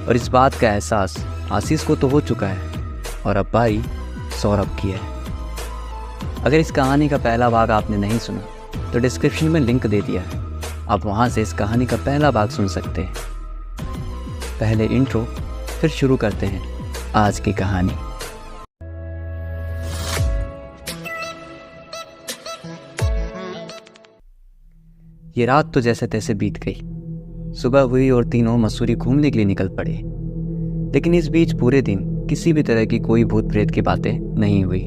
और इस बात का एहसास आशीष को तो हो चुका है, और अब बारी सौरभ की है। अगर इस कहानी का पहला भाग आपने नहीं सुना तो डिस्क्रिप्शन में लिंक दे दिया है, आप वहाँ से इस कहानी का पहला भाग सुन सकते हैं। पहले इंट्रो, फिर शुरू करते हैं आज की कहानी। ये रात तो जैसे तैसे बीत गई। सुबह हुई और तीनों मसूरी घूमने के लिए निकल पड़े। लेकिन इस बीच पूरे दिन किसी भी तरह की कोई भूत प्रेत की बातें नहीं हुई।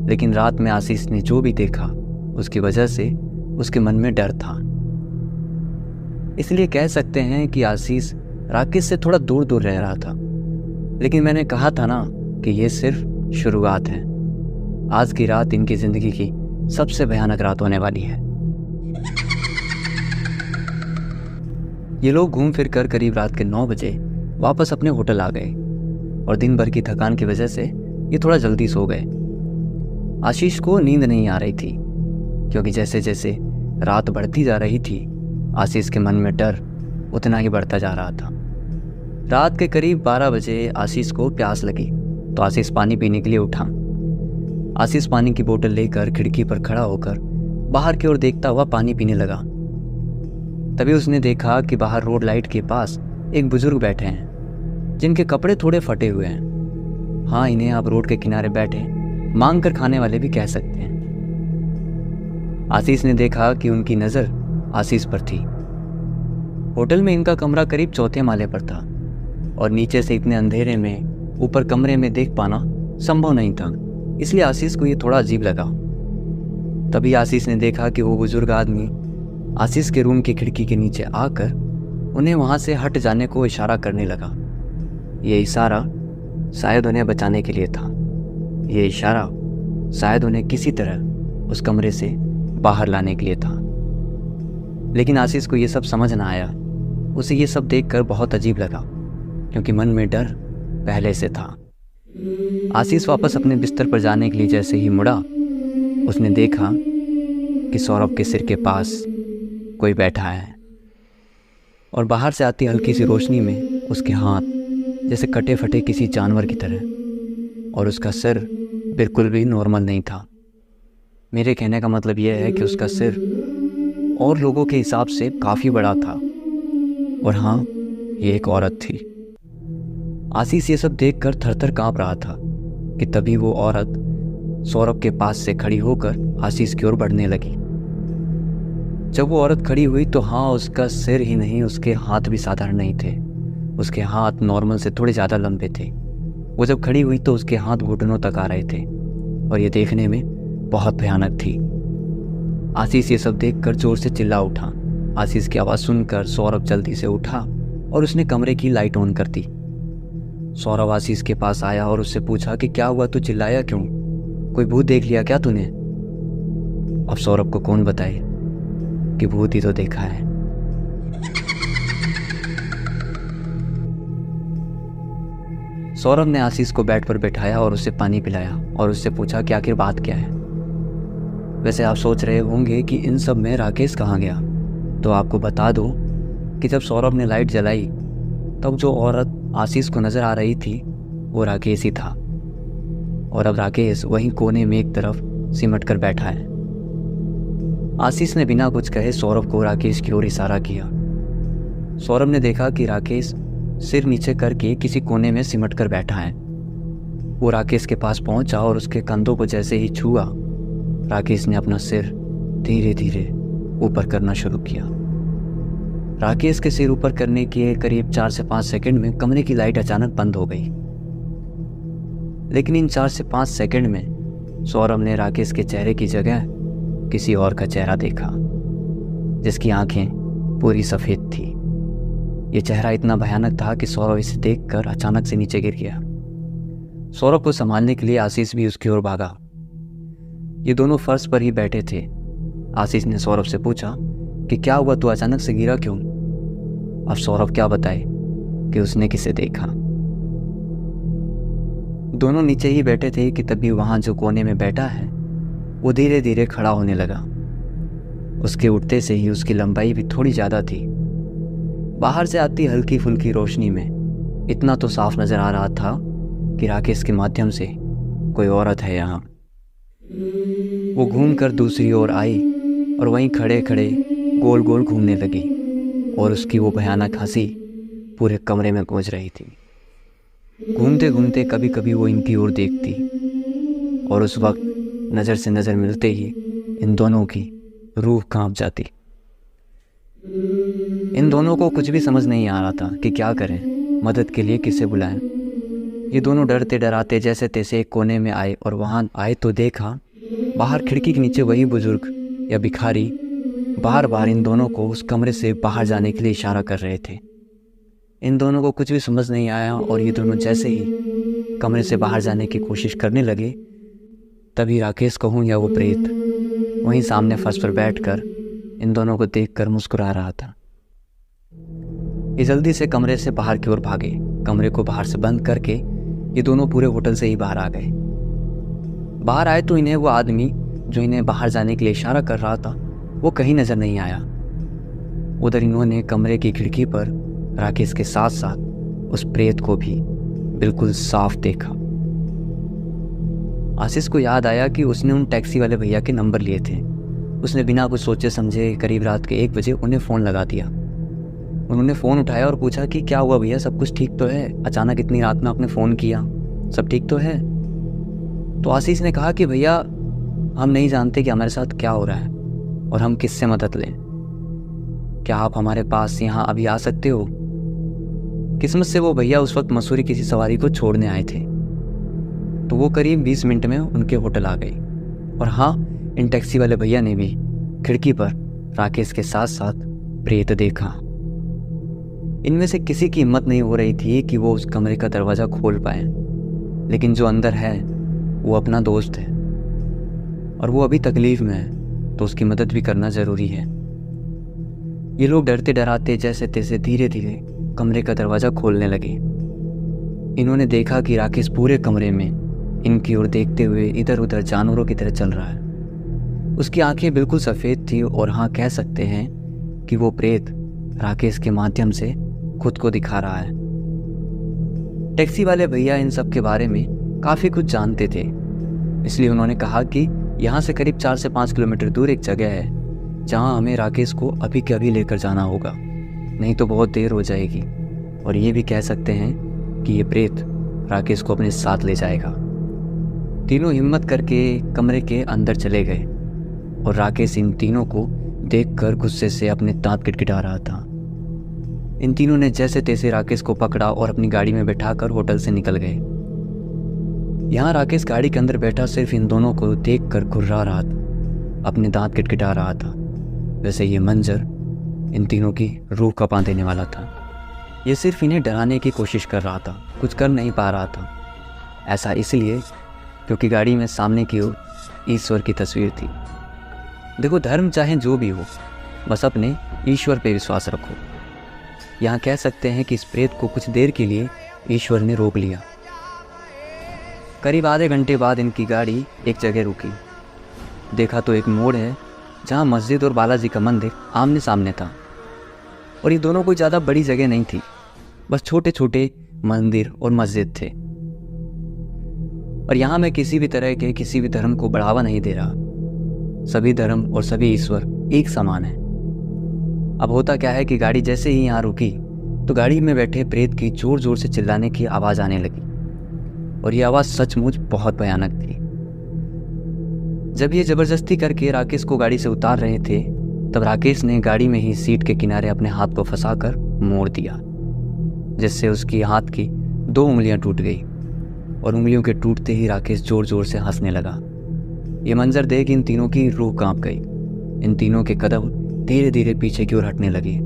लेकिन रात में आशीष ने जो भी देखा उसकी वजह से उसके मन में डर था। इसलिए कह सकते हैं कि आशीष राकेश से थोड़ा दूर दूर रह रहा था। लेकिन मैंने कहा था ना कि ये सिर्फ शुरुआत है। आज की रात इनकी जिंदगी की सबसे भयानक रात होने वाली है। ये लोग घूम फिर कर करीब रात के 9 बजे वापस अपने होटल आ गए और दिन भर की थकान की वजह से ये थोड़ा जल्दी सो गए। आशीष को नींद नहीं आ रही थी, क्योंकि जैसे जैसे रात बढ़ती जा रही थी आशीष के मन में डर उतना ही बढ़ता जा रहा था। रात के करीब 12 बजे आशीष को प्यास लगी तो आशीष पानी पीने के लिए उठा। आशीष पानी की बोतल लेकर खिड़की पर खड़ा होकर बाहर की ओर देखता हुआ पानी पीने लगा। तभी उसने देखा कि बाहर रोड लाइट के पास एक बुजुर्ग बैठे हैं, जिनके कपड़े थोड़े फटे हुए हैं। हाँ, इन्हें आप रोड के किनारे बैठे मांग कर खाने वाले भी कह सकते हैं। आशीष ने देखा कि उनकी नज़र आशीष पर थी। होटल में इनका कमरा करीब 4थे माले पर था और नीचे से इतने अंधेरे में ऊपर कमरे में देख पाना संभव नहीं था, इसलिए आशीष को ये थोड़ा अजीब लगा। तभी आशीष ने देखा कि वो बुजुर्ग आदमी आशीष के रूम की खिड़की के नीचे आकर उन्हें वहाँ से हट जाने को इशारा करने लगा। ये इशारा शायद उन्हें बचाने के लिए था। ये इशारा शायद उन्हें किसी तरह उस कमरे से बाहर लाने के लिए था। लेकिन आशीष को ये सब समझ ना आया। उसे ये सब देखकर बहुत अजीब लगा, क्योंकि मन में डर पहले से था। आशीष वापस अपने बिस्तर पर जाने के लिए जैसे ही मुड़ा, उसने देखा कि सौरभ के सिर के पास कोई बैठा है और बाहर से आती हल्की सी रोशनी में उसके हाथ जैसे कटे फटे किसी जानवर की तरह, और उसका सिर बिल्कुल भी नॉर्मल नहीं था। मेरे कहने का मतलब यह है कि उसका सिर और लोगों के हिसाब से काफ़ी बड़ा था, और हाँ, ये एक औरत थी। आशीष ये सब देखकर थरथर काँप रहा था कि तभी वो औरत सौरभ के पास से खड़ी होकर आशीष की ओर बढ़ने लगी। जब वो औरत खड़ी हुई तो हाँ, उसका सिर ही नहीं, उसके हाथ भी साधारण नहीं थे। उसके हाथ नॉर्मल से थोड़े ज़्यादा लंबे थे। वो जब खड़ी हुई तो उसके हाथ घुटनों तक आ रहे थे और ये देखने में बहुत भयानक थी। आशीष ये सब देखकर जोर से चिल्ला उठा। आशीष की आवाज़ सुनकर सौरभ जल्दी से उठा और उसने कमरे की लाइट ऑन कर दी। सौरभ आशीष के पास आया और उससे पूछा कि क्या हुआ, तू चिल्लाया क्यों? कोई भूत देख लिया क्या तूने? अब सौरभ को कौन बताए कि भूत ही तो देखा है। सौरभ ने आशीष को बेड पर बैठाया और उसे पानी पिलाया और उससे पूछा कि आखिर बात क्या है। वैसे आप सोच रहे होंगे कि इन सब में राकेश कहाँ गया, तो आपको बता दूं कि जब सौरभ ने लाइट जलाई तब जो औरत आशीष को नज़र आ रही थी वो राकेश ही था, और अब राकेश वहीं कोने में एक तरफ सिमट कर बैठा है। आशीष ने बिना कुछ कहे सौरभ को राकेश की ओर इशारा किया। सौरभ ने देखा कि राकेश सिर नीचे करके किसी कोने में सिमट कर बैठा है। वो राकेश के पास पहुंचा और उसके कंधों को जैसे ही छुआ, राकेश ने अपना सिर धीरे धीरे ऊपर करना शुरू किया। राकेश के सिर ऊपर करने के करीब 4 से 5 सेकंड में कमरे की लाइट अचानक बंद हो गई। लेकिन इन 4 से 5 सेकंड में सौरभ ने राकेश के चेहरे की जगह किसी और का चेहरा देखा, जिसकी आंखें पूरी सफ़ेद थी। ये चेहरा इतना भयानक था कि सौरभ इसे देखकर अचानक से नीचे गिर गया। सौरभ को संभालने के लिए आशीष भी उसकी ओर भागा। ये दोनों फर्श पर ही बैठे थे। आशीष ने सौरभ से पूछा कि क्या हुआ, तू अचानक से गिरा क्यों? अब सौरभ क्या बताए कि उसने किसे देखा। दोनों नीचे ही बैठे थे कि तभी वहाँ जो कोने में बैठा है वो धीरे धीरे खड़ा होने लगा। उसके उठते से ही उसकी लंबाई भी थोड़ी ज़्यादा थी। बाहर से आती हल्की फुल्की रोशनी में इतना तो साफ नज़र आ रहा था कि राकेश के माध्यम से कोई औरत है यहाँ। वो घूमकर दूसरी ओर आई और वहीं खड़े खड़े गोल गोल घूमने लगी और उसकी वो भयानक हंसी पूरे कमरे में गूंज रही थी। घूमते घूमते कभी कभी वो इनकी ओर देखती और उस वक्त नज़र से नज़र मिलते ही इन दोनों की रूह कांप जाती। इन दोनों को कुछ भी समझ नहीं आ रहा था कि क्या करें, मदद के लिए किसे बुलाएं। ये दोनों डरते डराते जैसे तैसे एक कोने में आए और वहाँ आए तो देखा बाहर खिड़की के नीचे वही बुजुर्ग या भिखारी बार बार इन दोनों को उस कमरे से बाहर जाने के लिए इशारा कर रहे थे। इन दोनों को कुछ भी समझ नहीं आया और ये दोनों जैसे ही कमरे से बाहर जाने की कोशिश करने लगे, तभी राकेश कहूँ या वो प्रेत वहीं सामने फर्श पर बैठकर इन दोनों को देखकर मुस्कुरा रहा था। ये जल्दी से कमरे से बाहर की ओर भागे। कमरे को बाहर से बंद करके ये दोनों पूरे होटल से ही बाहर आ गए। बाहर आए तो इन्हें वो आदमी जो इन्हें बाहर जाने के लिए इशारा कर रहा था वो कहीं नजर नहीं आया। उधर इन्होंने कमरे की खिड़की पर राकेश के साथ साथ उस प्रेत को भी बिल्कुल साफ देखा। आशीष को याद आया कि उसने उन टैक्सी वाले भैया के नंबर लिए थे। उसने बिना कुछ सोचे समझे करीब रात के 1 बजे उन्हें फ़ोन लगा दिया। उन्होंने फ़ोन उठाया और पूछा कि क्या हुआ भैया, सब कुछ ठीक तो है? अचानक इतनी रात में आपने फ़ोन किया, सब ठीक तो है? तो आशीष ने कहा कि भैया हम नहीं जानते कि हमारे साथ क्या हो रहा है और हम किससे मदद लें। क्या आप हमारे पास यहाँ अभी आ सकते हो? किस्मत से वो भैया उस वक्त मसूरी किसी सवारी को छोड़ने आए थे, तो वो करीब 20 मिनट में उनके होटल आ गए। और हाँ, इन टैक्सी वाले भैया ने भी खिड़की पर राकेश के साथ साथ प्रेत देखा। इनमें से किसी की हिम्मत नहीं हो रही थी कि वो उस कमरे का दरवाज़ा खोल पाए, लेकिन जो अंदर है वो अपना दोस्त है और वो अभी तकलीफ़ में है, तो उसकी मदद भी करना ज़रूरी है। ये लोग डरते डराते जैसे तैसे धीरे धीरे कमरे का दरवाज़ा खोलने लगे। इन्होंने देखा कि राकेश पूरे कमरे में इनकी ओर देखते हुए इधर उधर जानवरों की तरह चल रहा है। उसकी आंखें बिल्कुल सफ़ेद थी और हाँ, कह सकते हैं कि वो प्रेत राकेश के माध्यम से खुद को दिखा रहा है। टैक्सी वाले भैया इन सब के बारे में काफ़ी कुछ जानते थे, इसलिए उन्होंने कहा कि यहाँ से करीब 4 से 5 किलोमीटर दूर एक जगह है जहाँ हमें राकेश को अभी के अभी लेकर जाना होगा, नहीं तो बहुत देर हो जाएगी। और ये भी कह सकते हैं कि ये प्रेत राकेश को अपने साथ ले जाएगा। तीनों हिम्मत करके कमरे के अंदर चले गए और राकेश इन तीनों को देखकर गुस्से से अपने दांत किटकिटा रहा था। इन तीनों ने जैसे तैसे राकेश को पकड़ा और अपनी गाड़ी में बैठाकर होटल से निकल गए। यहाँ राकेश गाड़ी के अंदर बैठा सिर्फ इन दोनों को देखकर घुर्रा रहा था, अपने दांत किटकिटा रहा था। वैसे ये मंजर इन तीनों की रूह कपा देने वाला था। ये सिर्फ इन्हें डराने की कोशिश कर रहा था, कुछ कर नहीं पा रहा था। ऐसा इसलिए क्योंकि गाड़ी में सामने की ओर ईश्वर की तस्वीर थी। देखो, धर्म चाहे जो भी हो, बस अपने ईश्वर पे विश्वास रखो। यहाँ कह सकते हैं कि इस प्रेत को कुछ देर के लिए ईश्वर ने रोक लिया। करीब आधे घंटे बाद इनकी गाड़ी एक जगह रुकी। देखा तो एक मोड़ है जहाँ मस्जिद और बालाजी का मंदिर आमने सामने था। और ये दोनों कोई ज़्यादा बड़ी जगह नहीं थी, बस छोटे छोटे मंदिर और मस्जिद थे। और यहाँ मैं किसी भी तरह के किसी भी धर्म को बढ़ावा नहीं दे रहा। सभी धर्म और सभी ईश्वर एक समान है। अब होता क्या है कि गाड़ी जैसे ही यहाँ रुकी तो गाड़ी में बैठे प्रेत की जोर जोर से चिल्लाने की आवाज़ आने लगी और ये आवाज़ सचमुच बहुत भयानक थी। जब ये ज़बरदस्ती करके राकेश को गाड़ी से उतार रहे थे तब राकेश ने गाड़ी में ही सीट के किनारे अपने हाथ को फंसाकर मोड़ दिया, जिससे उसकी हाथ की 2 उंगलियां टूट गई और उंगलियों के टूटते ही राकेश जोर जोर से हंसने लगा। ये मंजर देख इन तीनों की रूह कांप गई। इन तीनों के कदम धीरे धीरे पीछे की ओर हटने लगे।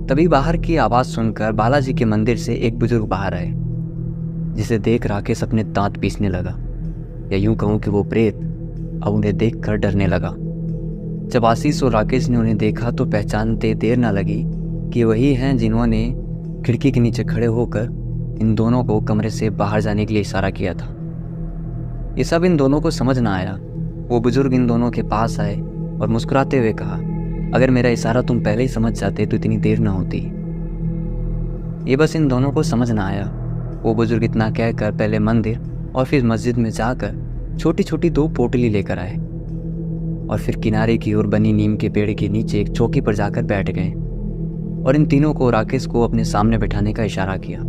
तभी बाहर की आवाज़ सुनकर बालाजी के मंदिर से एक बुजुर्ग बाहर आए, जिसे देख राकेश अपने दांत पीसने लगा, या यूं कहूँ कि वो प्रेत अब उन्हें देखकर डरने लगा। जब आशीष और राकेश ने उन्हें देखा तो पहचानते देर न लगी कि वही हैं जिन्होंने खिड़की के नीचे खड़े होकर इन दोनों को कमरे से बाहर जाने के लिए इशारा किया था। ये सब इन दोनों को समझ ना आया वो बुजुर्ग इन दोनों के पास आए और मुस्कुराते हुए कहा, अगर मेरा इशारा तुम पहले ही समझ जाते तो इतनी देर ना होती। ये बस इन दोनों को समझ ना आया। वो बुजुर्ग इतना कहकर पहले मंदिर और फिर मस्जिद में जाकर छोटी छोटी 2 पोटली लेकर आए और फिर किनारे की ओर बनी नीम के पेड़ के नीचे एक चौकी पर जाकर बैठ गए और इन तीनों को राकेश को अपने सामने बैठाने का इशारा किया।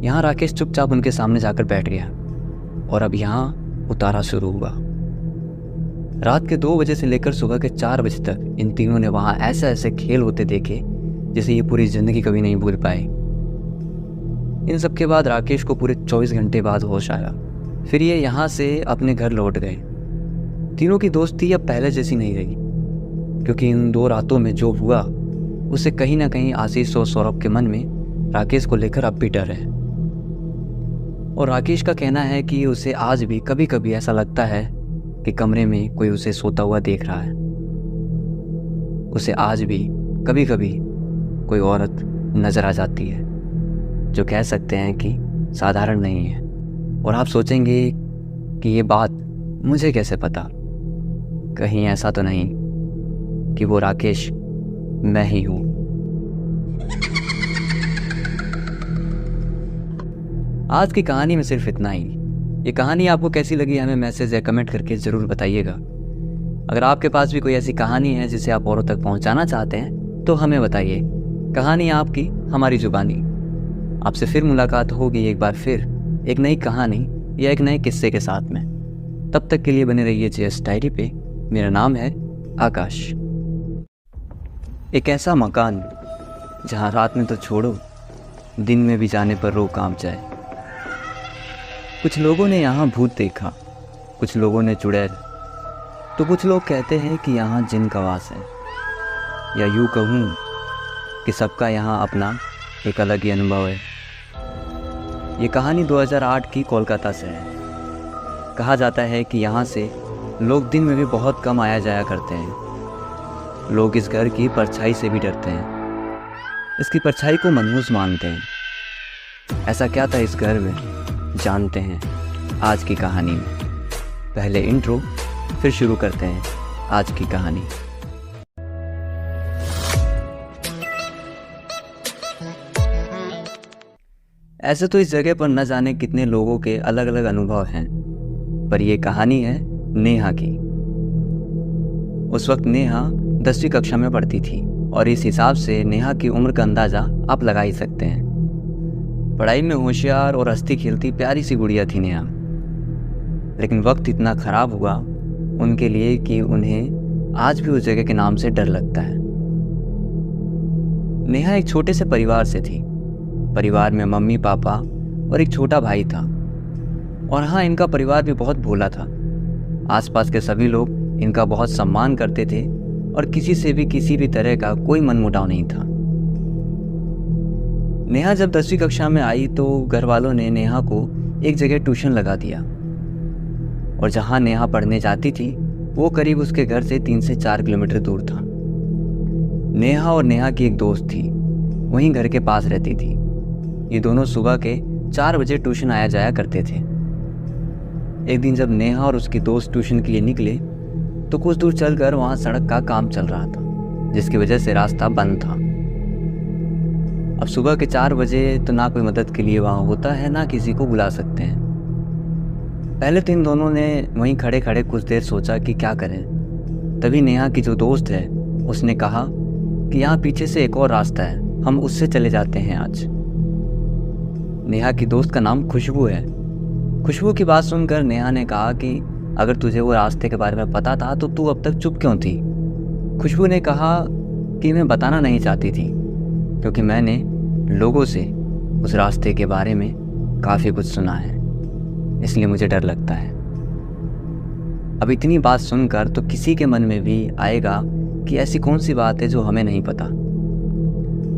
यहाँ राकेश चुपचाप उनके सामने जाकर बैठ गया और अब यहाँ उतारा शुरू हुआ। रात के 2 बजे से लेकर सुबह के 4 बजे तक इन तीनों ने वहाँ ऐसे ऐसे खेल होते देखे जिसे ये पूरी जिंदगी कभी नहीं भूल पाए। इन सब के बाद राकेश को पूरे 24 घंटे बाद होश आया। फिर ये यहाँ से अपने घर लौट गए। तीनों की दोस्ती अब पहले जैसी नहीं रही, क्योंकि इन 2 रातों में जो हुआ उससे कहीं ना कहीं आशीष और सौरभ के मन में राकेश को लेकर अब भी डर है। और राकेश का कहना है कि उसे आज भी कभी कभी ऐसा लगता है कि कमरे में कोई उसे सोता हुआ देख रहा है। उसे आज भी कभी कभी कोई औरत नजर आ जाती है जो कह सकते हैं कि साधारण नहीं है। और आप सोचेंगे कि ये बात मुझे कैसे पता, कहीं ऐसा तो नहीं कि वो राकेश मैं ही हूँ। आज की कहानी में सिर्फ इतना ही। ये कहानी आपको कैसी लगी हमें मैसेज या कमेंट करके ज़रूर बताइएगा। अगर आपके पास भी कोई ऐसी कहानी है जिसे आप औरों तक पहुंचाना चाहते हैं तो हमें बताइए। कहानी आपकी हमारी जुबानी। आपसे फिर मुलाकात होगी एक बार फिर एक नई कहानी या एक नए किस्से के साथ में। तब तक के लिए बने रहिए जेएस डायरी पे। मेरा नाम है आकाश। एक ऐसा मकान जहाँ रात में तो छोड़ो, दिन में भी जाने पर रोक कांप जाए। कुछ लोगों ने यहाँ भूत देखा, कुछ लोगों ने चुड़ैल, तो कुछ लोग कहते हैं कि यहाँ जिन का वास है। या यूँ कहूँ कि सबका यहाँ अपना एक अलग ही अनुभव है। ये कहानी 2008 की कोलकाता से है। कहा जाता है कि यहाँ से लोग दिन में भी बहुत कम आया जाया करते हैं। लोग इस घर की परछाई से भी डरते हैं, इसकी परछाई को मनहूस मानते हैं। ऐसा क्या था इस घर में, जानते हैं आज की कहानी में। पहले इंट्रो, फिर शुरू करते हैं आज की कहानी। ऐसे तो इस जगह पर न जाने कितने लोगों के अलग अलग अनुभव हैं, पर यह कहानी है नेहा की। उस वक्त नेहा 10वीं कक्षा में पढ़ती थी और इस हिसाब से नेहा की उम्र का अंदाज़ा आप लगा ही सकते हैं। पढ़ाई में होशियार और हंसती खेलती प्यारी सी गुड़िया थी नेहा। लेकिन वक्त इतना ख़राब हुआ उनके लिए कि उन्हें आज भी उस जगह के नाम से डर लगता है। नेहा एक छोटे से परिवार से थी। परिवार में मम्मी पापा और एक छोटा भाई था। और हाँ, इनका परिवार भी बहुत भोला था। आसपास के सभी लोग इनका बहुत सम्मान करते थे और किसी से भी किसी भी तरह का कोई मनमुटाव नहीं था। नेहा जब 10वीं कक्षा में आई तो घर वालों ने नेहा को एक जगह ट्यूशन लगा दिया। और जहाँ नेहा पढ़ने जाती थी वो करीब उसके घर से 3 से 4 किलोमीटर दूर था। नेहा और नेहा की एक दोस्त थी, वहीं घर के पास रहती थी। ये दोनों सुबह के 4 बजे ट्यूशन आया जाया करते थे। एक दिन जब नेहा और उसकी दोस्त ट्यूशन के लिए निकले तो कुछ दूर चलकर वहाँ सड़क का काम चल रहा था, जिसकी वजह से रास्ता बंद था। अब सुबह के 4 बजे तो ना कोई मदद के लिए वहाँ होता है, ना किसी को बुला सकते हैं। पहले तो इन दोनों ने वहीं खड़े खड़े कुछ देर सोचा कि क्या करें। तभी नेहा की जो दोस्त है उसने कहा कि यहाँ पीछे से एक और रास्ता है, हम उससे चले जाते हैं आज। नेहा की दोस्त का नाम खुशबू है। खुशबू की बात सुनकर नेहा ने कहा कि अगर तुझे वो रास्ते के बारे में पता था तो तू अब तक चुप क्यों थी। खुशबू ने कहा कि मैं बताना नहीं चाहती थी, क्योंकि मैंने लोगों से उस रास्ते के बारे में काफ़ी कुछ सुना है, इसलिए मुझे डर लगता है। अब इतनी बात सुनकर तो किसी के मन में भी आएगा कि ऐसी कौन सी बात है जो हमें नहीं पता।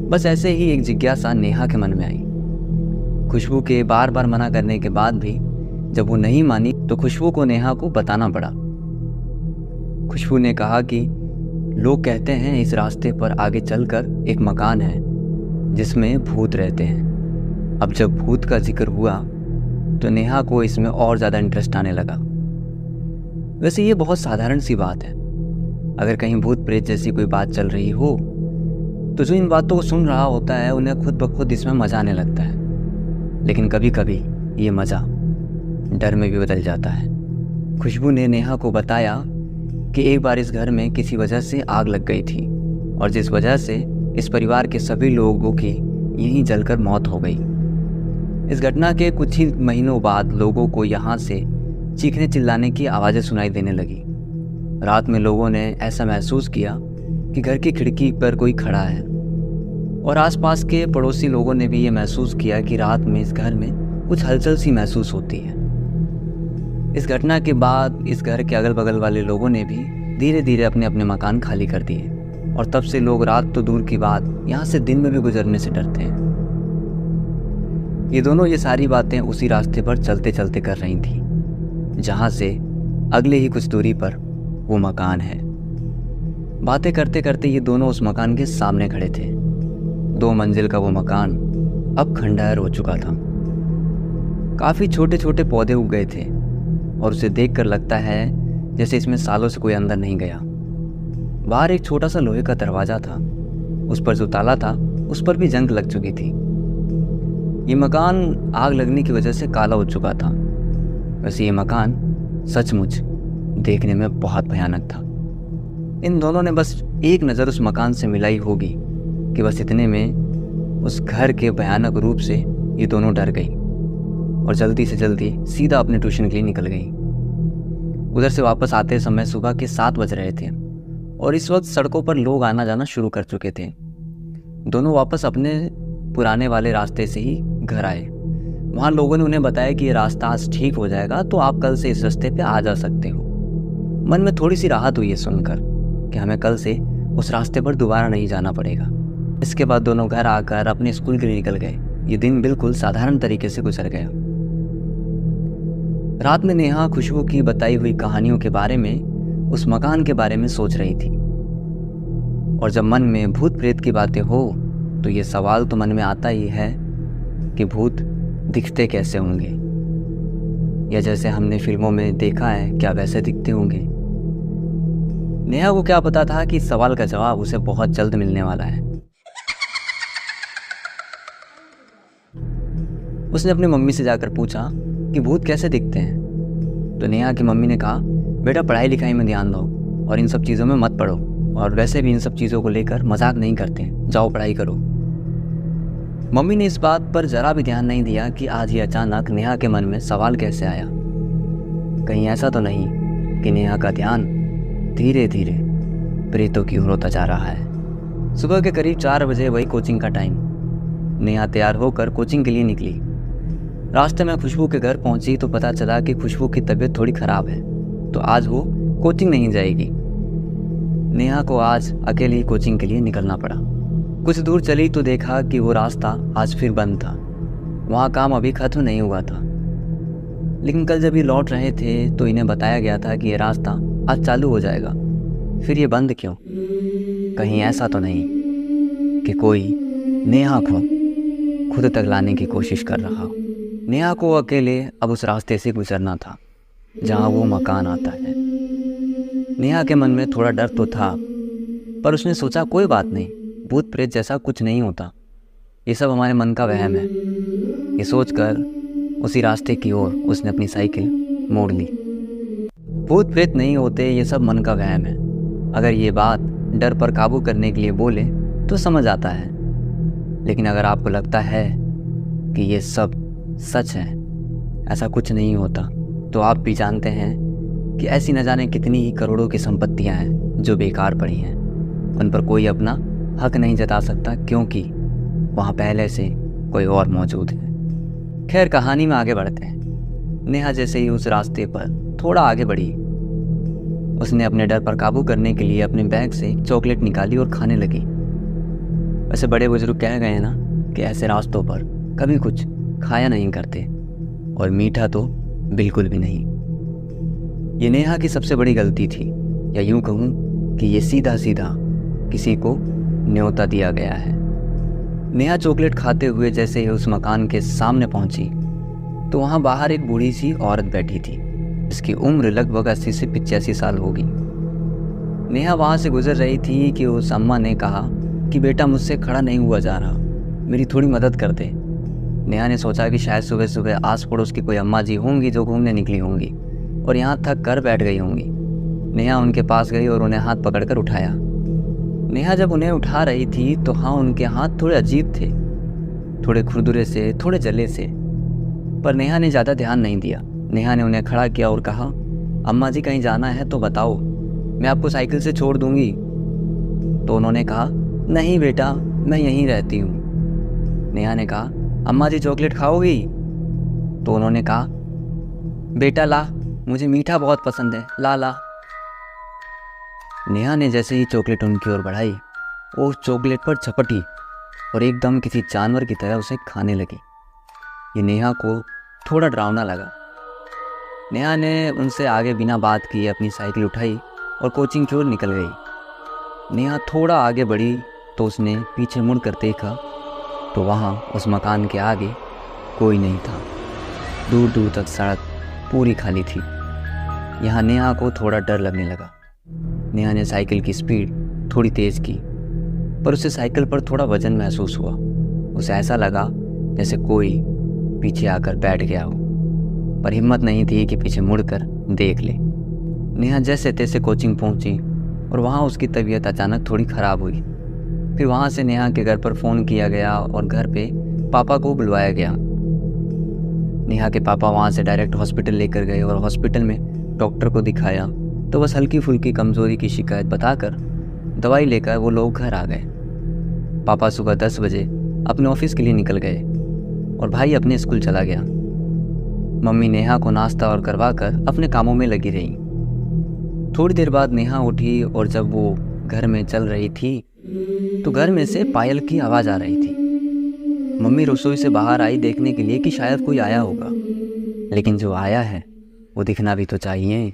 बस ऐसे ही एक जिज्ञासा नेहा के मन में आई। खुशबू के बार बार मना करने के बाद भी जब वो नहीं मानी तो खुशबू को नेहा को बताना पड़ा। खुशबू ने कहा कि लोग कहते हैं इस रास्ते पर आगे चलकर एक मकान है जिसमें भूत रहते हैं। अब जब भूत का जिक्र हुआ तो नेहा को इसमें और ज़्यादा इंटरेस्ट आने लगा। वैसे ये बहुत साधारण सी बात है। अगर कहीं भूत प्रेत जैसी कोई बात चल रही हो तो जो इन बातों को सुन रहा होता है उन्हें खुद ब खुद इसमें मज़ा आने लगता है। लेकिन कभी कभी ये मज़ा डर में भी बदल जाता है। खुशबू ने नेहा को बताया कि एक बार इस घर में किसी वजह से आग लग गई थी और जिस वजह से इस परिवार के सभी लोगों की यहीं जलकर मौत हो गई। इस घटना के कुछ ही महीनों बाद लोगों को यहाँ से चीखने चिल्लाने की आवाज़ें सुनाई देने लगी। रात में लोगों ने ऐसा महसूस किया कि घर की खिड़की पर कोई खड़ा है और आसपास के पड़ोसी लोगों ने भी ये महसूस किया कि रात में इस घर में कुछ हलचल सी महसूस होती है। इस घटना के बाद इस घर के अगल बगल वाले लोगों ने भी धीरे धीरे अपने अपने मकान खाली कर दिए और तब से लोग रात तो दूर की बात यहाँ से दिन में भी गुजरने से डरते हैं। ये दोनों ये सारी बातें उसी रास्ते पर चलते चलते कर रही थी जहाँ से अगले ही कुछ दूरी पर वो मकान है। बातें करते करते ये दोनों उस मकान के सामने खड़े थे। 2 मंजिल का वो मकान अब खंडहर हो चुका था। काफ़ी छोटे छोटे पौधे उग गए थे और उसे देखकर लगता है जैसे इसमें सालों से कोई अंदर नहीं गया। बाहर एक छोटा सा लोहे का दरवाज़ा था, उस पर जो ताला था उस पर भी जंग लग चुकी थी। ये मकान आग लगने की वजह से काला हो चुका था। वैसे ये मकान सचमुच देखने में बहुत भयानक था। इन दोनों ने बस एक नज़र उस मकान से मिलाई होगी कि बस इतने में उस घर के भयानक रूप से ये दोनों डर गई और जल्दी से जल्दी सीधा अपने ट्यूशन के लिए निकल गई। उधर से वापस आते समय सुबह के 7 बज रहे थे और इस वक्त सड़कों पर लोग आना जाना शुरू कर चुके थे। दोनों वापस अपने पुराने वाले रास्ते से ही घर आए। वहाँ लोगों ने उन्हें बताया कि ये रास्ता आज ठीक हो जाएगा तो आप कल से इस रास्ते पे आ जा सकते हो। मन में थोड़ी सी राहत हुई है सुनकर कि हमें कल से उस रास्ते पर दोबारा नहीं जाना पड़ेगा। इसके बाद दोनों घर आकर अपने स्कूल के लिए निकल गए। ये दिन बिल्कुल साधारण तरीके से गुजर गया। रात में नेहा खुशबू की बताई हुई कहानियों के बारे में, उस मकान के बारे में सोच रही थी। और जब मन में भूत प्रेत की बातें हो तो ये सवाल तो मन में आता ही है कि भूत दिखते कैसे होंगे, या जैसे हमने फिल्मों में देखा है क्या वैसे दिखते होंगे। नेहा को क्या पता था कि इस सवाल का जवाब उसे बहुत जल्द मिलने वाला है। उसने अपनी मम्मी से जाकर पूछा कि भूत कैसे दिखते हैं। तो नेहा की मम्मी ने कहा, बेटा पढ़ाई लिखाई में ध्यान दो और इन सब चीज़ों में मत पढ़ो, और वैसे भी इन सब चीज़ों को लेकर मजाक नहीं करते, जाओ पढ़ाई करो। मम्मी ने इस बात पर ज़रा भी ध्यान नहीं दिया कि आज ये अचानक नेहा के मन में सवाल कैसे आया। कहीं ऐसा तो नहीं कि नेहा का ध्यान धीरे धीरे प्रेतों की ओर होता जा रहा है। सुबह के करीब 4 बजे वही कोचिंग का टाइम। नेहा तैयार होकर कोचिंग के लिए निकली। रास्ते में खुशबू के घर पहुंची तो पता चला कि खुशबू की तबीयत थोड़ी ख़राब है, तो आज वो कोचिंग नहीं जाएगी। नेहा को आज अकेले ही कोचिंग के लिए निकलना पड़ा। कुछ दूर चली तो देखा कि वो रास्ता आज फिर बंद था। वहाँ काम अभी खत्म नहीं हुआ था, लेकिन कल जब ये लौट रहे थे तो इन्हें बताया गया था कि ये रास्ता आज चालू हो जाएगा। फिर ये बंद क्यों? कहीं ऐसा तो नहीं कि कोई नेहा को खुद तक लाने की कोशिश कर रहा हो। नेहा को अकेले अब उस रास्ते से गुजरना था जहाँ वो मकान आता है। नेहा के मन में थोड़ा डर तो था, पर उसने सोचा कोई बात नहीं, भूत प्रेत जैसा कुछ नहीं होता, ये सब हमारे मन का वहम है। ये सोचकर उसी रास्ते की ओर उसने अपनी साइकिल मोड़ ली। भूत प्रेत नहीं होते, ये सब मन का वहम है। अगर ये बात डर पर काबू करने के लिए बोले तो समझ आता है, लेकिन अगर आपको लगता है कि ये सब सच है, ऐसा कुछ नहीं होता, तो आप भी जानते हैं कि ऐसी न जाने कितनी ही करोड़ों की संपत्तियां हैं जो बेकार पड़ी हैं। उन पर कोई अपना हक नहीं जता सकता क्योंकि वहाँ पहले से कोई और मौजूद है। खैर, कहानी में आगे बढ़ते हैं। नेहा जैसे ही उस रास्ते पर थोड़ा आगे बढ़ी, उसने अपने डर पर काबू करने के लिए अपने बैग से एक चॉकलेट निकाली और खाने लगी। वैसे बड़े बुजुर्ग कह गए हैं ना कि ऐसे रास्तों पर कभी कुछ खाया नहीं करते, और मीठा तो बिल्कुल भी नहीं। ये नेहा की सबसे बड़ी गलती थी, या यूं कहूँ कि ये सीधा सीधा किसी को न्योता दिया गया है। नेहा चॉकलेट खाते हुए जैसे ही उस मकान के सामने पहुंची तो वहाँ बाहर एक बूढ़ी सी औरत बैठी थी। इसकी उम्र लगभग 80 से 85 साल होगी। नेहा वहाँ से गुजर रही थी कि उस अम्मा ने कहा कि बेटा मुझसे खड़ा नहीं हुआ जा रहा, मेरी थोड़ी मदद कर दे। नेहा ने सोचा कि शायद सुबह सुबह आस पड़ोस की कोई अम्मा जी होंगी जो घूमने निकली होंगी और यहाँ थक कर बैठ गई होंगी। नेहा उनके पास गई और उन्हें हाथ पकड़कर उठाया। नेहा जब उन्हें उठा रही थी तो हाँ, उनके हाथ थोड़े अजीब थे, थोड़े खुरदुरे से, थोड़े जले से, पर नेहा ने ज़्यादा ध्यान नहीं दिया। नेहा ने उन्हें खड़ा किया और कहा, अम्मा जी कहीं जाना है तो बताओ, मैं आपको साइकिल से छोड़ दूंगी। तो उन्होंने कहा, नहीं बेटा, मैं यहीं रहती हूँ। नेहा ने कहा, अम्मा जी चॉकलेट खाओगी? तो उन्होंने कहा, बेटा ला, मुझे मीठा बहुत पसंद है, ला ला। नेहा ने जैसे ही चॉकलेट उनकी ओर बढ़ाई, वो उस चॉकलेट पर झपटी और एकदम किसी जानवर की तरह उसे खाने लगी। ये नेहा को थोड़ा डरावना लगा। नेहा ने उनसे आगे बिना बात किए अपनी साइकिल उठाई और कोचिंग की ओर निकल गई। नेहा थोड़ा आगे बढ़ी तो उसने पीछे मुड़कर देखा तो वहाँ उस मकान के आगे कोई नहीं था। दूर दूर तक सड़क पूरी खाली थी। यहाँ नेहा को थोड़ा डर लगने लगा। नेहा ने साइकिल की स्पीड थोड़ी तेज़ की, पर उसे साइकिल पर थोड़ा वजन महसूस हुआ। उसे ऐसा लगा जैसे कोई पीछे आकर बैठ गया हो, पर हिम्मत नहीं थी कि पीछे मुड़कर देख ले। नेहा जैसे तैसे कोचिंग पहुंची और वहाँ उसकी तबीयत अचानक थोड़ी ख़राब हुई। फिर वहाँ से नेहा के घर पर फ़ोन किया गया और घर पे पापा को बुलवाया गया। नेहा के पापा वहाँ से डायरेक्ट हॉस्पिटल लेकर गए और हॉस्पिटल में डॉक्टर को दिखाया तो बस हल्की फुल्की कमज़ोरी की शिकायत बताकर दवाई लेकर वो लोग घर आ गए। पापा सुबह 10 बजे अपने ऑफिस के लिए निकल गए और भाई अपने स्कूल चला गया। मम्मी नेहा को नाश्ता और करवाकर अपने कामों में लगी रही। थोड़ी देर बाद नेहा उठी और जब वो घर में चल रही थी तो घर में से पायल की आवाज़ आ रही थी। मम्मी रसोई से बाहर आई देखने के लिए कि शायद कोई आया होगा, लेकिन जो आया है वो दिखना भी तो चाहिए।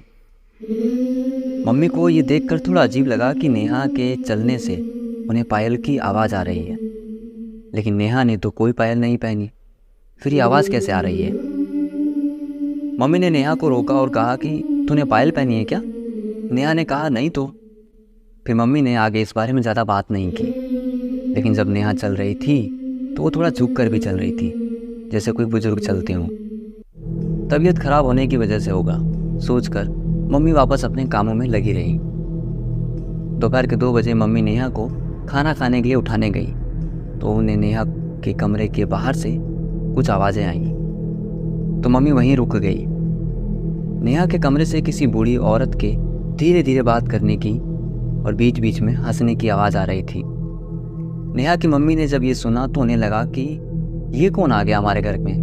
मम्मी को ये देखकर थोड़ा अजीब लगा कि नेहा के चलने से उन्हें पायल की आवाज़ आ रही है, लेकिन नेहा ने तो कोई पायल नहीं पहनी, फिर ये आवाज़ कैसे आ रही है? मम्मी ने नेहा को रोका और कहा कि तूने पायल पहनी है क्या? नेहा ने कहा नहीं तो। फिर मम्मी ने आगे इस बारे में ज़्यादा बात नहीं की, लेकिन जब नेहा चल रही थी तो वो थोड़ा झुक कर भी चल रही थी, जैसे कोई बुजुर्ग चलते हों। तबीयत खराब होने की वजह से होगा सोचकर मम्मी वापस अपने कामों में लगी रही। दोपहर के 2 बजे मम्मी नेहा को खाना खाने के लिए उठाने गई तो उन्हें नेहा के कमरे के बाहर से कुछ आवाज़ें आईं, तो मम्मी वहीं रुक गई। नेहा के कमरे से किसी बूढ़ी औरत के धीरे धीरे बात करने की और बीच बीच में हंसने की आवाज़ आ रही थी। नेहा की मम्मी ने जब ये सुना तो उन्हें लगा कि ये कौन आ गया हमारे घर में।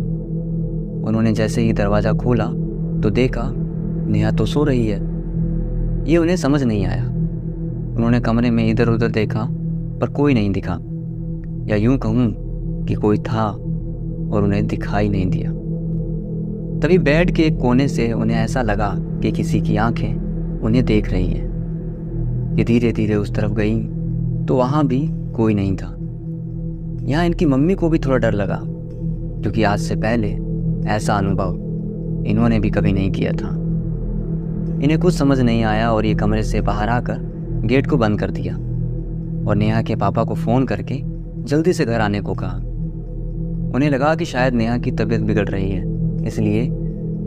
उन्होंने जैसे ही दरवाज़ा खोला तो देखा नेहा तो सो रही है। ये उन्हें समझ नहीं आया। उन्होंने कमरे में इधर उधर देखा पर कोई नहीं दिखा, या यूं कहूँ कि कोई था और उन्हें दिखाई नहीं दिया। तभी बेड के एक कोने से उन्हें ऐसा लगा कि किसी की आंखें उन्हें देख रही हैं। ये धीरे धीरे उस तरफ गई तो वहाँ भी कोई नहीं था। यहाँ इनकी मम्मी को भी थोड़ा डर लगा, क्योंकि आज से पहले ऐसा अनुभव इन्होंने भी कभी नहीं किया था। इन्हें कुछ समझ नहीं आया और ये कमरे से बाहर आकर गेट को बंद कर दिया और नेहा के पापा को फ़ोन करके जल्दी से घर आने को कहा। उन्हें लगा कि शायद नेहा की तबीयत बिगड़ रही है, इसलिए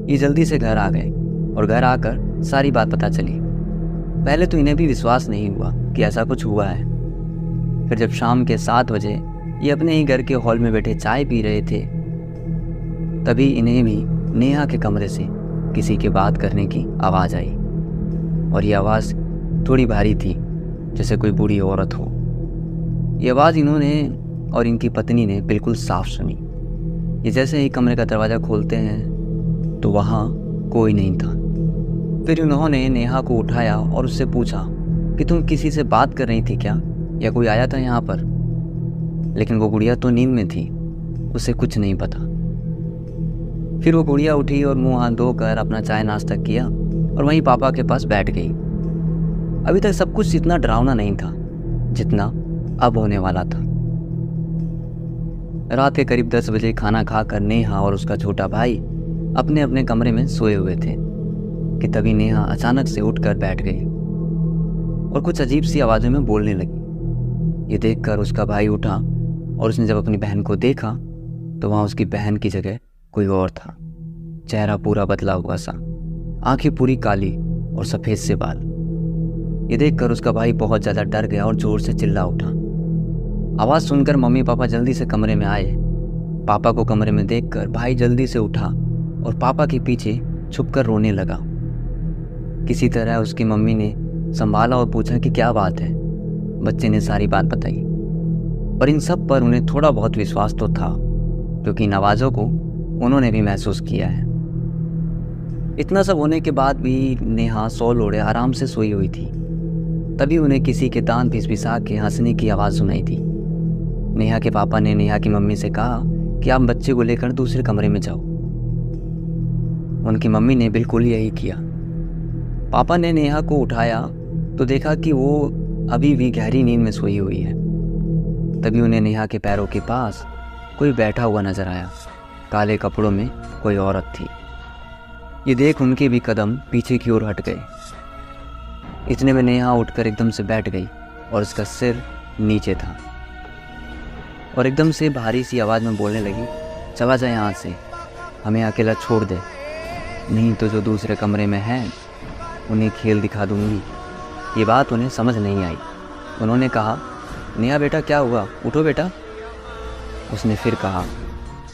ये जल्दी से घर आ गए और घर आकर सारी बात पता चली। पहले तो इन्हें भी विश्वास नहीं हुआ कि ऐसा कुछ हुआ है। फिर जब शाम के 7 बजे ये अपने ही घर के हॉल में बैठे चाय पी रहे थे, तभी इन्हें भी नेहा के कमरे से किसी के बात करने की आवाज़ आई और ये आवाज़ थोड़ी भारी थी, जैसे कोई बूढ़ी औरत हो। ये आवाज़ इन्होंने और इनकी पत्नी ने बिल्कुल साफ सुनी। ये जैसे ही कमरे का दरवाज़ा खोलते हैं तो वहाँ कोई नहीं था। फिर उन्होंने नेहा को उठाया और उससे पूछा कि तुम किसी से बात कर रही थी क्या, या कोई आया था यहाँ पर? लेकिन वो गुड़िया तो नींद में थी, उसे कुछ नहीं पता। फिर वो गुड़िया उठी और मुँह हाथ धोकर अपना चाय नाश्ता किया और वहीं पापा के पास बैठ गई। अभी तक सब कुछ इतना डरावना नहीं था जितना अब होने वाला था। रात के करीब 10 बजे खाना खाकर नेहा और उसका छोटा भाई अपने अपने कमरे में सोए हुए थे। कि तभी नेहा अचानक से उठकर बैठ गई और कुछ अजीब सी आवाज़ों में बोलने लगी। ये देखकर उसका भाई उठा और उसने जब अपनी बहन को देखा तो वहाँ उसकी बहन की जगह कोई और था। चेहरा पूरा बदला हुआ सा, आंखें पूरी काली और सफ़ेद से बाल। ये देखकर उसका भाई बहुत ज़्यादा डर गया और ज़ोर से चिल्ला उठा। आवाज़ सुनकर मम्मी पापा जल्दी से कमरे में आए। पापा को कमरे में देखकर भाई जल्दी से उठा और पापा के पीछे छुपकर रोने लगा। किसी तरह उसकी मम्मी ने संभाला और पूछा कि क्या बात है। बच्चे ने सारी बात बताई और इन सब पर उन्हें थोड़ा बहुत विश्वास तो था, क्योंकि इन आवाज़ों को उन्होंने भी महसूस किया है। इतना सब होने के बाद भी नेहा सौल ओढ़े आराम से सोई हुई थी। तभी उन्हें किसी के दांत भिसभिसा के हंसने की आवाज़ सुनाई दी। नेहा के पापा ने नेहा की मम्मी से कहा कि आप बच्चे को लेकर दूसरे कमरे में जाओ। उनकी मम्मी ने बिल्कुल यही किया। पापा ने नेहा को उठाया तो देखा कि वो अभी भी गहरी नींद में सोई हुई है। तभी उन्हें नेहा के पैरों के पास कोई बैठा हुआ नजर आया। काले कपड़ों में कोई औरत थी। ये देख उनके भी कदम पीछे की ओर हट गए। इतने में नेहा उठकर एकदम से बैठ गई और उसका सिर नीचे था और एकदम से भारी सी आवाज़ में बोलने लगी, चला जा यहाँ से, हमें अकेला छोड़ दे, नहीं तो जो दूसरे कमरे में हैं उन्हें खेल दिखा दूंगी। ये बात उन्हें समझ नहीं आई। उन्होंने कहा, नेहा बेटा क्या हुआ, उठो बेटा। उसने फिर कहा,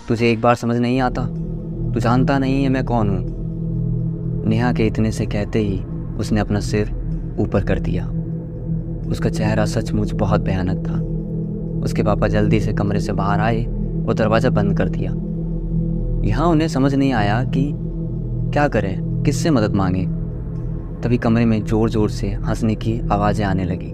तुझे एक बार समझ नहीं आता, तू जानता नहीं है मैं कौन हूँ। नेहा के इतने से कहते ही उसने अपना सिर ऊपर कर दिया। उसका चेहरा सचमुच बहुत भयानक था। उसके पापा जल्दी से कमरे से बाहर आए और दरवाज़ा बंद कर दिया। यहाँ उन्हें समझ नहीं आया कि क्या करें, किससे मदद मांगे। तभी कमरे में ज़ोर ज़ोर से हंसने की आवाज़ें आने लगी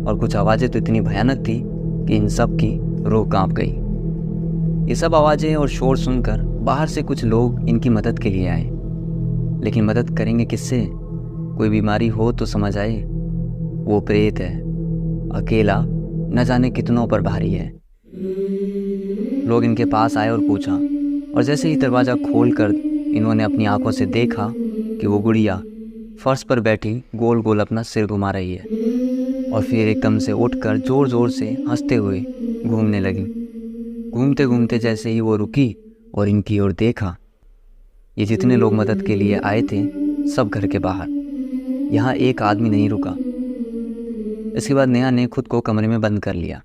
और कुछ आवाज़ें तो इतनी भयानक थी कि इन सब की रूह कांप गई। ये सब आवाज़ें और शोर सुनकर बाहर से कुछ लोग इनकी मदद के लिए आए, लेकिन मदद करेंगे किससे? कोई बीमारी हो तो समझ आए। वो प्रेत है, अकेला, न जाने कितनों पर भारी है। लोग इनके पास आए और पूछा, और जैसे ही दरवाज़ा खोलकर इन्होंने अपनी आंखों से देखा कि वो गुड़िया फर्श पर बैठी गोल गोल अपना सिर घुमा रही है और फिर एकदम से उठकर ज़ोर ज़ोर से हंसते हुए घूमने लगी। घूमते घूमते जैसे ही वो रुकी और इनकी ओर देखा, ये जितने लोग मदद के लिए आए थे सब घर के बाहर। यहाँ एक आदमी नहीं रुका। इसके बाद नेहा ने खुद को कमरे में बंद कर लिया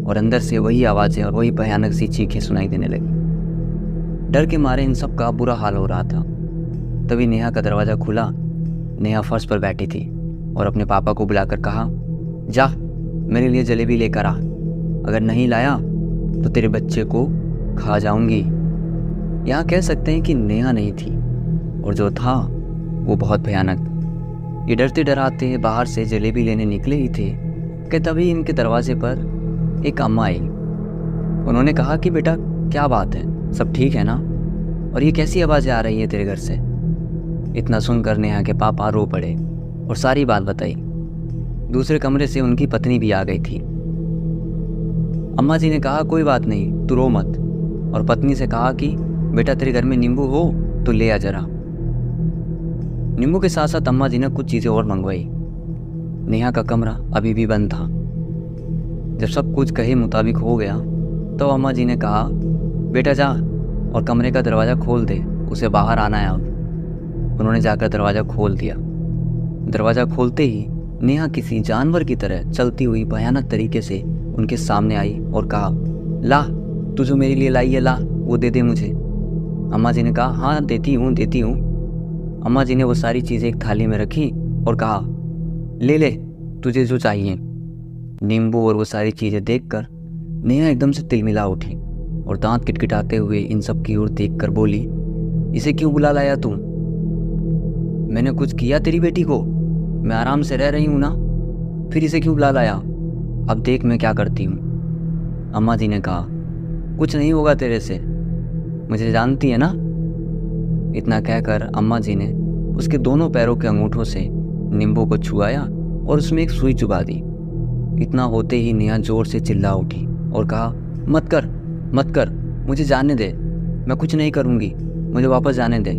और अंदर से वही आवाज़ें और वही भयानक सी चीखें सुनाई देने लगी। डर के मारे इन सब का बुरा हाल हो रहा था। तभी नेहा का दरवाज़ा खुला। नेहा फर्श पर बैठी थी और अपने पापा को बुलाकर कहा, जा मेरे लिए जलेबी लेकर आ, अगर नहीं लाया तो तेरे बच्चे को खा जाऊंगी। यहाँ कह सकते हैं कि नेहा नहीं थी और जो था वो बहुत भयानक। ये डरते डराते बाहर से जलेबी लेने निकले ही थे कि तभी इनके दरवाजे पर एक अम्मा आई। उन्होंने कहा कि बेटा क्या बात है, सब ठीक है ना, और ये कैसी आवाज़ें आ रही है तेरे घर से? इतना सुनकर नेहा के पापा रो पड़े और सारी बात बताई। दूसरे कमरे से उनकी पत्नी भी आ गई थी। अम्मा जी ने कहा, कोई बात नहीं, तू रो मत, और पत्नी से कहा कि बेटा तेरे घर में नींबू हो तो ले आ जरा। नींबू के साथ साथ अम्मा जी ने कुछ चीज़ें और मंगवाई। नेहा का कमरा अभी भी बंद था। जब सब कुछ कहे मुताबिक हो गया तो अम्मा जी ने कहा, बेटा जा और कमरे का दरवाज़ा खोल दे, उसे बाहर आना है अब। उन्होंने जाकर दरवाज़ा खोल दिया। दरवाज़ा खोलते ही नेहा किसी जानवर की तरह चलती हुई भयानक तरीके से उनके सामने आई और कहा, ला तू जो मेरे लिए लाई है ला, वो दे दे मुझे। अम्मा जी ने कहा, हाँ देती हूँ। अम्मा जी ने वो सारी चीज़ें एक थाली में रखी और कहा, ले ले तुझे जो चाहिए। नींबू और वो सारी चीज़ें देखकर नेहा एकदम से तिलमिला उठी और दांत किटकिटाते हुए इन सब की ओर देखकर बोली, इसे क्यों बुला लाया तुम? मैंने कुछ किया तेरी बेटी को? मैं आराम से रह रही हूँ ना, फिर इसे क्यों बुला लाया? अब देख मैं क्या करती हूँ। अम्मा जी ने कहा, कुछ नहीं होगा तेरे से, मुझे जानती है ना। इतना कहकर अम्मा जी ने उसके दोनों पैरों के अंगूठों से नींबू को छुआया और उसमें एक सुई चुभा दी। इतना होते ही नेहा जोर से चिल्ला उठी और कहा, मत कर, मुझे जाने दे, मैं कुछ नहीं करूँगी, मुझे वापस जाने दे।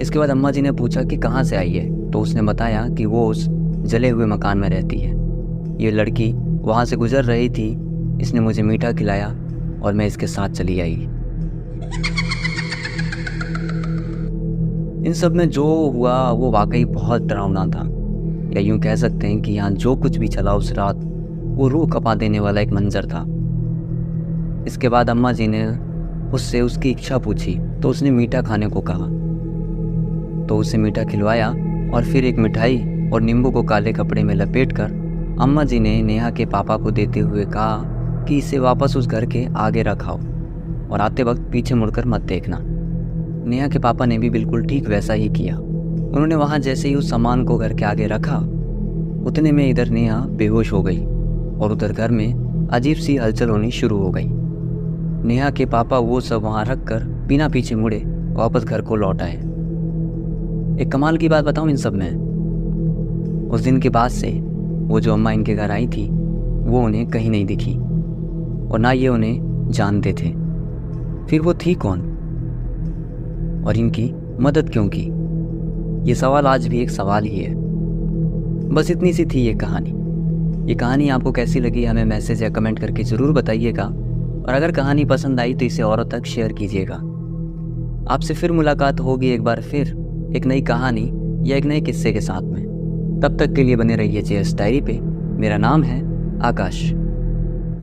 इसके बाद अम्मा जी ने पूछा कि कहाँ से आई है, तो उसने बताया कि वो उस जले हुए मकान में रहती है। ये लड़की वहाँ से गुजर रही थी, इसने मुझे मीठा खिलाया और मैं इसके साथ चली आई। इन सब में जो हुआ वो वाकई बहुत डरावना था, या यूँ कह सकते हैं कि यहाँ जो कुछ भी चला उस रात वो रूह कँपा देने वाला एक मंजर था। इसके बाद अम्मा जी ने उससे उसकी इच्छा पूछी तो उसने मीठा खाने को कहा, तो उसे मीठा खिलवाया और फिर एक मिठाई और नींबू को काले कपड़े में लपेटकर अम्मा जी ने नेहा के पापा को देते हुए कहा कि इसे वापस उस घर के आगे रखाओ और आते वक्त पीछे मुड़कर मत देखना। नेहा के पापा ने भी बिल्कुल ठीक वैसा ही किया। उन्होंने वहाँ जैसे ही उस सामान को घर के आगे रखा, उतने में इधर नेहा बेहोश हो गई और उधर घर में अजीब सी हलचल होनी शुरू हो गई। नेहा के पापा वो सब वहाँ रख कर बिना पीछे मुड़े वापस घर को लौट आए। एक कमाल की बात बताऊँ इन सब में, उस दिन के बाद से वो जो अम्मा इनके घर आई थी वो उन्हें कहीं नहीं दिखी और ना ये उन्हें जानते थे। फिर वो थी कौन और इनकी मदद क्यों की? ये सवाल आज भी एक सवाल ही है। बस इतनी सी थी ये कहानी। ये कहानी आपको कैसी लगी हमें मैसेज या कमेंट करके ज़रूर बताइएगा, और अगर कहानी पसंद आई तो इसे औरों तक शेयर कीजिएगा। आपसे फिर मुलाकात होगी एक बार फिर एक नई कहानी या एक नए किस्से के साथ में। तब तक के लिए बने रहिए जेएस डायरी पे। मेरा नाम है आकाश।